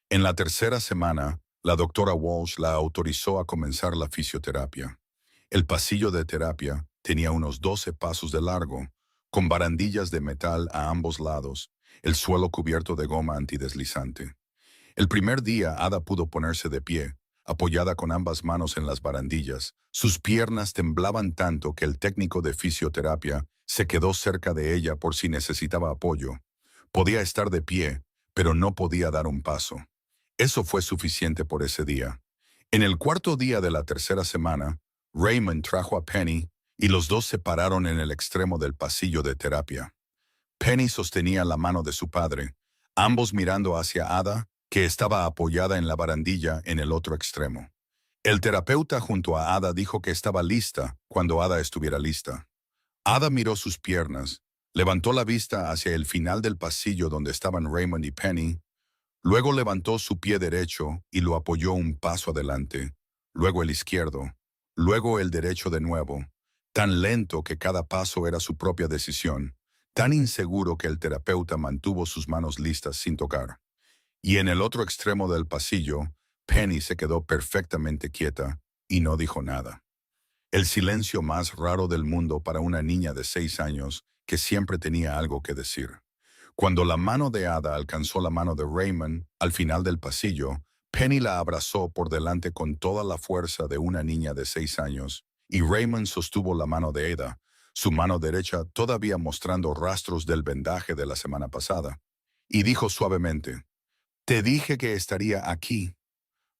En la tercera semana, la doctora Walsh la autorizó a comenzar la fisioterapia. El pasillo de terapia tenía unos 12 pasos de largo, con barandillas de metal a ambos lados, el suelo cubierto de goma antideslizante. El primer día Ada pudo ponerse de pie, apoyada con ambas manos en las barandillas. Sus piernas temblaban tanto que el técnico de fisioterapia se quedó cerca de ella por si necesitaba apoyo. Podía estar de pie, pero no podía dar un paso. Eso fue suficiente por ese día. En el cuarto día de la tercera semana, Raymond trajo a Penny y los dos se pararon en el extremo del pasillo de terapia. Penny sostenía la mano de su padre, ambos mirando hacia Ada, que estaba apoyada en la barandilla en el otro extremo. El terapeuta junto a Ada dijo que estaba lista cuando Ada estuviera lista. Ada miró sus piernas, levantó la vista hacia el final del pasillo donde estaban Raymond y Penny. Luego levantó su pie derecho y lo apoyó un paso adelante, luego el izquierdo, luego el derecho de nuevo, tan lento que cada paso era su propia decisión, tan inseguro que el terapeuta mantuvo sus manos listas sin tocar. Y en el otro extremo del pasillo, Penny se quedó perfectamente quieta y no dijo nada. El silencio más raro del mundo para una niña de 6 años que siempre tenía algo que decir. Cuando la mano de Ada alcanzó la mano de Raymond al final del pasillo, Penny la abrazó por delante con toda la fuerza de una niña de 6 años, y Raymond sostuvo la mano de Ada, su mano derecha todavía mostrando rastros del vendaje de la semana pasada, y dijo suavemente, «Te dije que estaría aquí».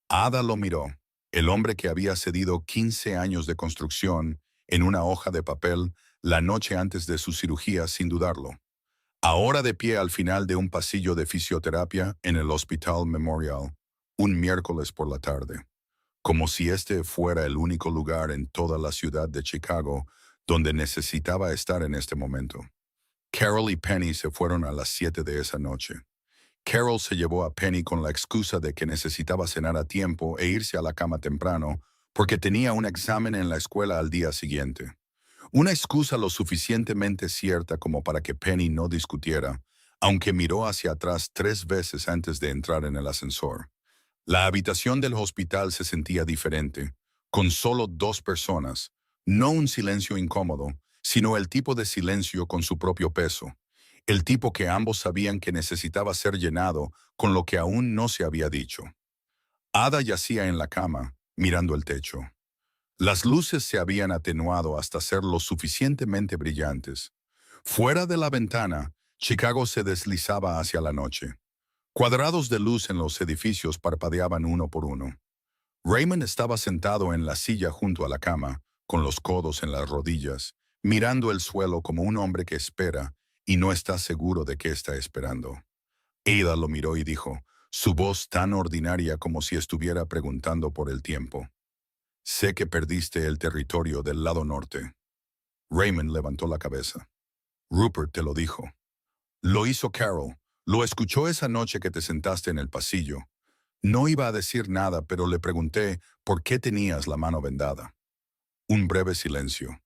Ada lo miró, el hombre que había cedido 15 años de construcción en una hoja de papel la noche antes de su cirugía sin dudarlo. Ahora de pie al final de un pasillo de fisioterapia en el Hospital Memorial, un miércoles por la tarde, como si este fuera el único lugar en toda la ciudad de Chicago donde necesitaba estar en este momento. Carol y Penny se fueron a las 7 de esa noche. Carol se llevó a Penny con la excusa de que necesitaba cenar a tiempo e irse a la cama temprano porque tenía un examen en la escuela al día siguiente. Una excusa lo suficientemente cierta como para que Penny no discutiera, aunque miró hacia atrás 3 veces antes de entrar en el ascensor. La habitación del hospital se sentía diferente, con solo 2 personas, no un silencio incómodo, sino el tipo de silencio con su propio peso, el tipo que ambos sabían que necesitaba ser llenado con lo que aún no se había dicho. Ada yacía en la cama, mirando el techo. Las luces se habían atenuado hasta ser lo suficientemente brillantes. Fuera de la ventana, Chicago se deslizaba hacia la noche. Cuadrados de luz en los edificios parpadeaban uno por uno. Raymond estaba sentado en la silla junto a la cama, con los codos en las rodillas, mirando el suelo como un hombre que espera y no está seguro de qué está esperando. Ada lo miró y dijo, su voz tan ordinaria como si estuviera preguntando por el tiempo. «Sé que perdiste el territorio del lado norte». Raymond levantó la cabeza. «Rupert te lo dijo». «Lo hizo Carol. Lo escuchó esa noche que te sentaste en el pasillo. No iba a decir nada, pero le pregunté por qué tenías la mano vendada». Un breve silencio.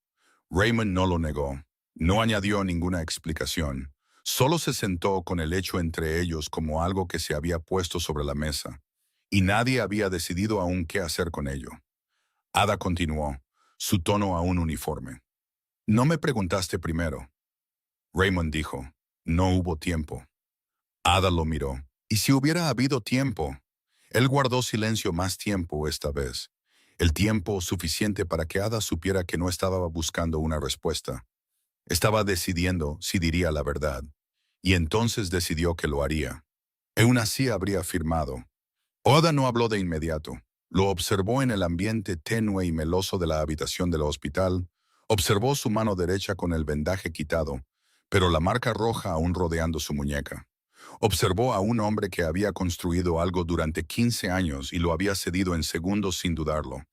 Raymond no lo negó. No añadió ninguna explicación. Solo se sentó con el hecho entre ellos como algo que se había puesto sobre la mesa, y nadie había decidido aún qué hacer con ello. Ada continuó, su tono aún uniforme. No me preguntaste primero. Raymond dijo, no hubo tiempo. Ada lo miró. ¿Y si hubiera habido tiempo? Él guardó silencio más tiempo esta vez. El tiempo suficiente para que Ada supiera que no estaba buscando una respuesta. Estaba decidiendo si diría la verdad. Y entonces decidió que lo haría. Aún así habría firmado. Ada no habló de inmediato. Lo observó en el ambiente tenue y meloso de la habitación del hospital. Observó su mano derecha con el vendaje quitado, pero la marca roja aún rodeando su muñeca. Observó a un hombre que había construido algo durante 15 años y lo había cedido en segundos sin dudarlo.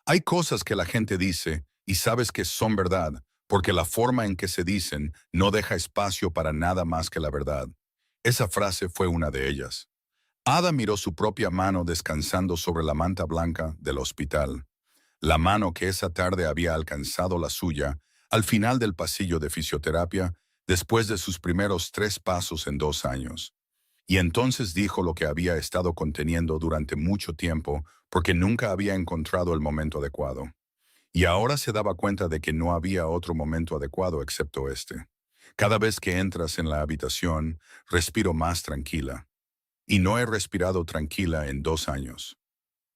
Hay cosas que la gente dice y sabes que son verdad, porque la forma en que se dicen no deja espacio para nada más que la verdad. Esa frase fue una de ellas. Ada miró su propia mano descansando sobre la manta blanca del hospital. La mano que esa tarde había alcanzado la suya al final del pasillo de fisioterapia después de sus primeros 3 pasos en 2 años. Y entonces dijo lo que había estado conteniendo durante mucho tiempo porque nunca había encontrado el momento adecuado. Y ahora se daba cuenta de que no había otro momento adecuado excepto este. Cada vez que entras en la habitación, respiro más tranquila. Y no he respirado tranquila en 2 años.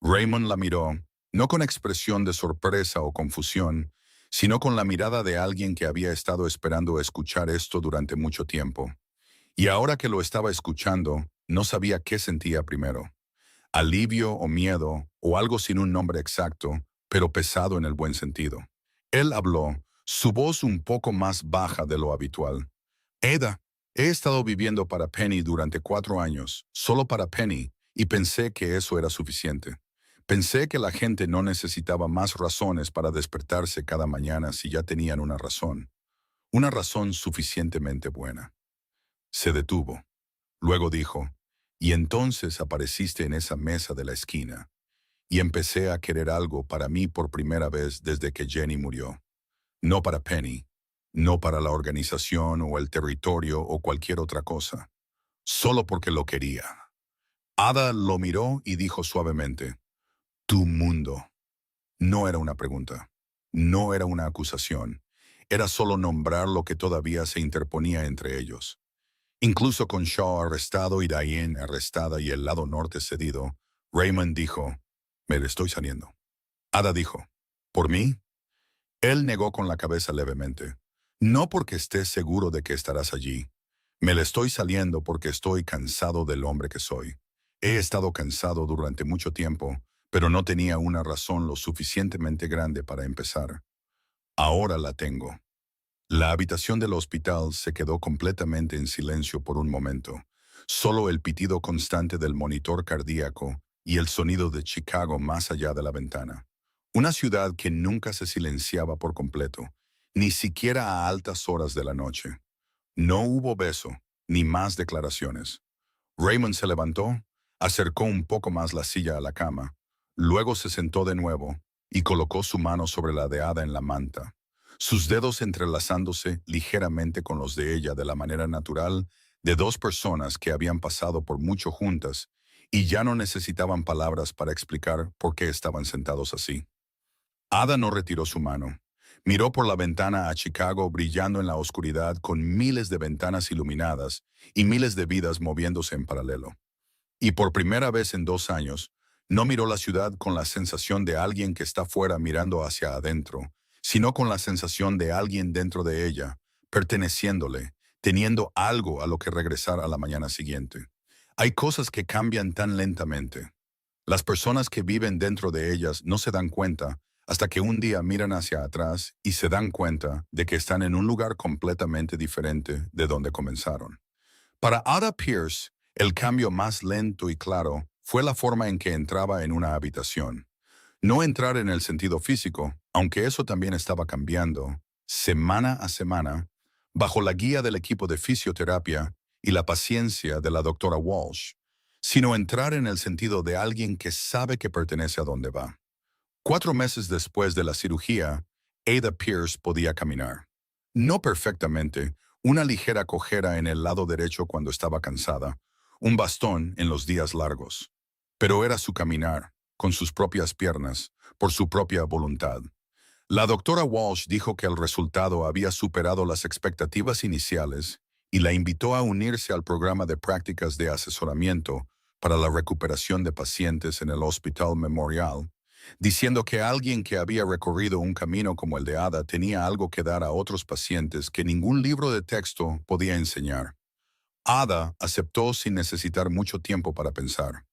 Raymond la miró, no con expresión de sorpresa o confusión, sino con la mirada de alguien que había estado esperando escuchar esto durante mucho tiempo. Y ahora que lo estaba escuchando, no sabía qué sentía primero. Alivio o miedo, o algo sin un nombre exacto, pero pesado en el buen sentido. Él habló, su voz un poco más baja de lo habitual. Ada, he estado viviendo para Penny durante 4 años, solo para Penny, y pensé que eso era suficiente. Pensé que la gente no necesitaba más razones para despertarse cada mañana si ya tenían una razón suficientemente buena. Se detuvo. Luego dijo, y entonces apareciste en esa mesa de la esquina, y empecé a querer algo para mí por primera vez desde que Jenny murió. No para Penny, no para la organización o el territorio o cualquier otra cosa, solo porque lo quería. Ada lo miró y dijo suavemente, tu mundo. No era una pregunta, no era una acusación, era solo nombrar lo que todavía se interponía entre ellos. Incluso con Shaw arrestado y Diane arrestada y el lado norte cedido, Raymond dijo, me le estoy saliendo. Ada dijo, ¿por mí? Él negó con la cabeza levemente. No porque estés seguro de que estarás allí. Me le estoy saliendo porque estoy cansado del hombre que soy. He estado cansado durante mucho tiempo, pero no tenía una razón lo suficientemente grande para empezar. Ahora la tengo. La habitación del hospital se quedó completamente en silencio por un momento. Solo el pitido constante del monitor cardíaco y el sonido de Chicago más allá de la ventana. Una ciudad que nunca se silenciaba por completo, ni siquiera a altas horas de la noche. No hubo beso, ni más declaraciones. Raymond se levantó, acercó un poco más la silla a la cama, luego se sentó de nuevo y colocó su mano sobre la de Ada en la manta, sus dedos entrelazándose ligeramente con los de ella de la manera natural de dos personas que habían pasado por mucho juntas y ya no necesitaban palabras para explicar por qué estaban sentados así. Ada no retiró su mano. Miró por la ventana a Chicago brillando en la oscuridad con miles de ventanas iluminadas y miles de vidas moviéndose en paralelo. Y por primera vez en 2 años, no miró la ciudad con la sensación de alguien que está fuera mirando hacia adentro, sino con la sensación de alguien dentro de ella, perteneciéndole, teniendo algo a lo que regresar a la mañana siguiente. Hay cosas que cambian tan lentamente. Las personas que viven dentro de ellas no se dan cuenta hasta que un día miran hacia atrás y se dan cuenta de que están en un lugar completamente diferente de donde comenzaron. Para Ada Pierce, el cambio más lento y claro fue la forma en que entraba en una habitación. No entrar en el sentido físico, aunque eso también estaba cambiando, semana a semana, bajo la guía del equipo de fisioterapia y la paciencia de la doctora Walsh, sino entrar en el sentido de alguien que sabe que pertenece a donde va. 4 meses después de la cirugía, Ada Pierce podía caminar. No perfectamente, una ligera cojera en el lado derecho cuando estaba cansada, un bastón en los días largos. Pero era su caminar, con sus propias piernas, por su propia voluntad. La doctora Walsh dijo que el resultado había superado las expectativas iniciales y la invitó a unirse al programa de prácticas de asesoramiento para la recuperación de pacientes en el Hospital Memorial, diciendo que alguien que había recorrido un camino como el de Ada tenía algo que dar a otros pacientes que ningún libro de texto podía enseñar. Ada aceptó sin necesitar mucho tiempo para pensar.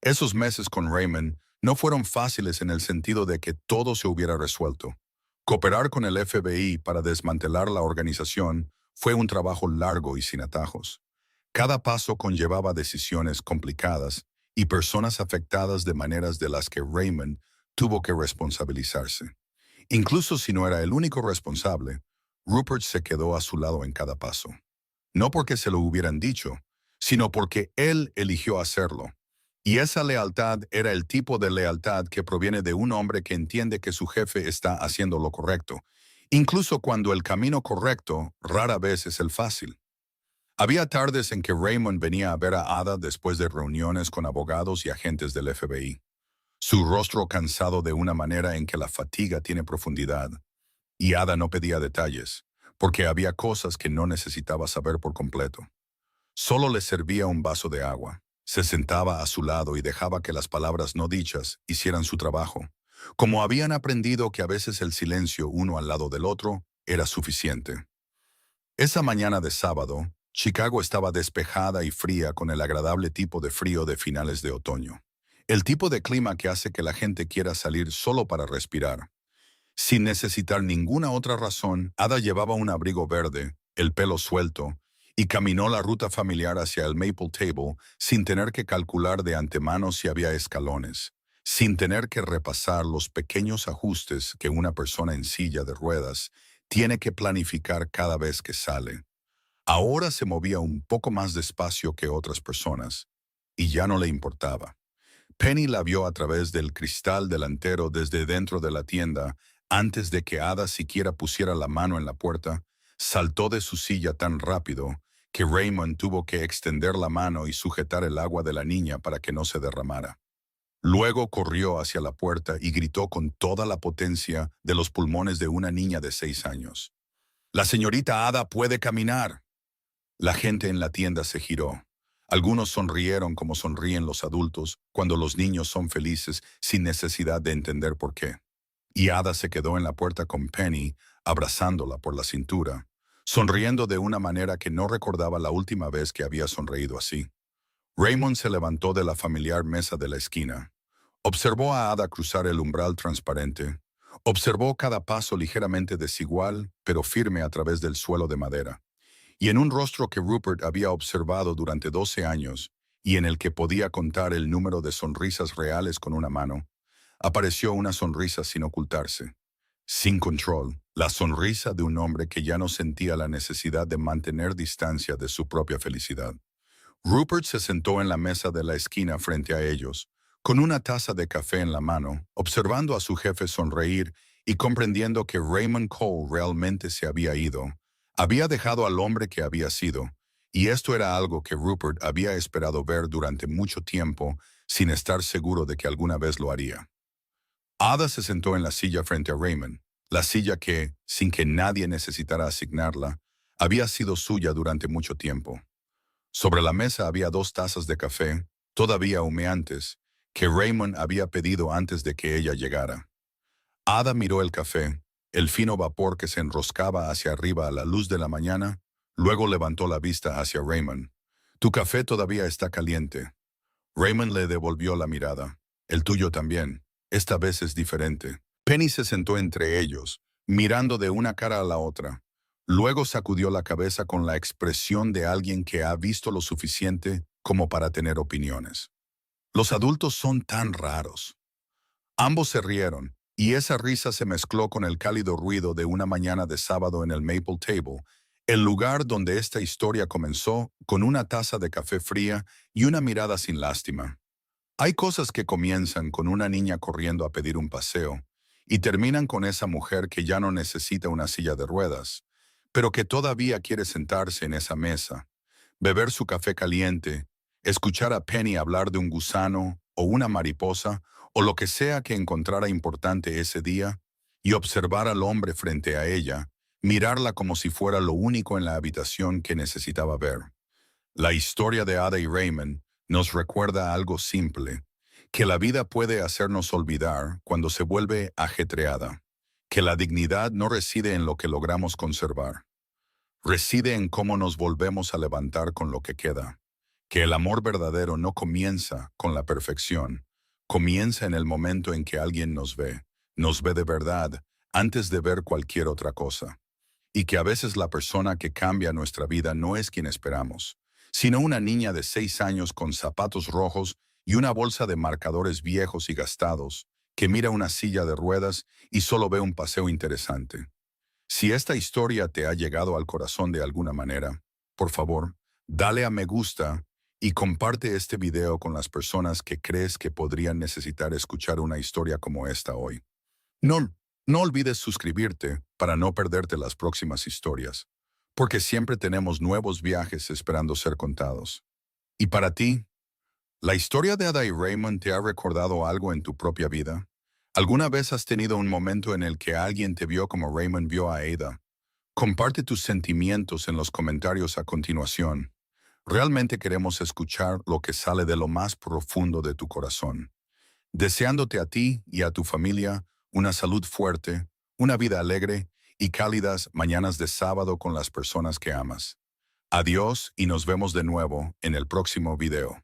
Esos meses con Raymond no fueron fáciles en el sentido de que todo se hubiera resuelto. Cooperar con el FBI para desmantelar la organización fue un trabajo largo y sin atajos. Cada paso conllevaba decisiones complicadas y personas afectadas de maneras de las que Raymond tuvo que responsabilizarse. Incluso si no era el único responsable, Rupert se quedó a su lado en cada paso. No porque se lo hubieran dicho, sino porque él eligió hacerlo. Y esa lealtad era el tipo de lealtad que proviene de un hombre que entiende que su jefe está haciendo lo correcto, incluso cuando el camino correcto rara vez es el fácil. Había tardes en que Raymond venía a ver a Ada después de reuniones con abogados y agentes del FBI. Su rostro cansado de una manera en que la fatiga tiene profundidad. Y Ada no pedía detalles, porque había cosas que no necesitaba saber por completo. Solo le servía un vaso de agua. Se sentaba a su lado y dejaba que las palabras no dichas hicieran su trabajo. Como habían aprendido que a veces el silencio uno al lado del otro era suficiente. Esa mañana de sábado, Chicago estaba despejada y fría con el agradable tipo de frío de finales de otoño. El tipo de clima que hace que la gente quiera salir solo para respirar. Sin necesitar ninguna otra razón, Ada llevaba un abrigo verde, el pelo suelto, y caminó la ruta familiar hacia el Maple Table sin tener que calcular de antemano si había escalones, sin tener que repasar los pequeños ajustes que una persona en silla de ruedas tiene que planificar cada vez que sale. Ahora se movía un poco más despacio que otras personas, y ya no le importaba. Penny la vio a través del cristal delantero desde dentro de la tienda. Antes de que Ada siquiera pusiera la mano en la puerta, saltó de su silla tan rápido que Raymond tuvo que extender la mano y sujetar el agua de la niña para que no se derramara. Luego corrió hacia la puerta y gritó con toda la potencia de los pulmones de una niña de 6 años. «La señorita Ada puede caminar». La gente en la tienda se giró. Algunos sonrieron como sonríen los adultos cuando los niños son felices sin necesidad de entender por qué. Y Ada se quedó en la puerta con Penny, abrazándola por la cintura, sonriendo de una manera que no recordaba la última vez que había sonreído así. Raymond se levantó de la familiar mesa de la esquina. Observó a Ada cruzar el umbral transparente. Observó cada paso ligeramente desigual, pero firme a través del suelo de madera. Y en un rostro que Rupert había observado durante 12 años, y en el que podía contar el número de sonrisas reales con una mano, apareció una sonrisa sin ocultarse, sin control, la sonrisa de un hombre que ya no sentía la necesidad de mantener distancia de su propia felicidad. Rupert se sentó en la mesa de la esquina frente a ellos, con una taza de café en la mano, observando a su jefe sonreír y comprendiendo que Raymond Cole realmente se había ido. Había dejado al hombre que había sido, y esto era algo que Rupert había esperado ver durante mucho tiempo sin estar seguro de que alguna vez lo haría. Ada se sentó en la silla frente a Raymond, la silla que, sin que nadie necesitara asignarla, había sido suya durante mucho tiempo. Sobre la mesa había 2 tazas de café, todavía humeantes, que Raymond había pedido antes de que ella llegara. Ada miró el café, el fino vapor que se enroscaba hacia arriba a la luz de la mañana, luego levantó la vista hacia Raymond. «Tu café todavía está caliente». Raymond le devolvió la mirada. «El tuyo también. Esta vez es diferente». Penny se sentó entre ellos, mirando de una cara a la otra. Luego sacudió la cabeza con la expresión de alguien que ha visto lo suficiente como para tener opiniones. «Los adultos son tan raros». Ambos se rieron, y esa risa se mezcló con el cálido ruido de una mañana de sábado en el Maple Table, el lugar donde esta historia comenzó, con una taza de café fría y una mirada sin lástima. Hay cosas que comienzan con una niña corriendo a pedir un paseo y terminan con esa mujer que ya no necesita una silla de ruedas, pero que todavía quiere sentarse en esa mesa, beber su café caliente, escuchar a Penny hablar de un gusano o una mariposa o lo que sea que encontrara importante ese día, y observar al hombre frente a ella, mirarla como si fuera lo único en la habitación que necesitaba ver. La historia de Ada y Raymond nos recuerda algo simple, que la vida puede hacernos olvidar cuando se vuelve ajetreada, que la dignidad no reside en lo que logramos conservar, reside en cómo nos volvemos a levantar con lo que queda, que el amor verdadero no comienza con la perfección, comienza en el momento en que alguien nos ve de verdad antes de ver cualquier otra cosa, y que a veces la persona que cambia nuestra vida no es quien esperamos, sino una niña de 6 años con zapatos rojos y una bolsa de marcadores viejos y gastados, que mira una silla de ruedas y solo ve un paseo interesante. Si esta historia te ha llegado al corazón de alguna manera, por favor, dale a me gusta y comparte este video con las personas que crees que podrían necesitar escuchar una historia como esta hoy. No, no olvides suscribirte para no perderte las próximas historias, porque siempre tenemos nuevos viajes esperando ser contados. ¿Y para ti? ¿La historia de Ada y Raymond te ha recordado algo en tu propia vida? ¿Alguna vez has tenido un momento en el que alguien te vio como Raymond vio a Ada? Comparte tus sentimientos en los comentarios a continuación. Realmente queremos escuchar lo que sale de lo más profundo de tu corazón. Deseándote a ti y a tu familia una salud fuerte, una vida alegre y cálidas mañanas de sábado con las personas que amas. Adiós y nos vemos de nuevo en el próximo video.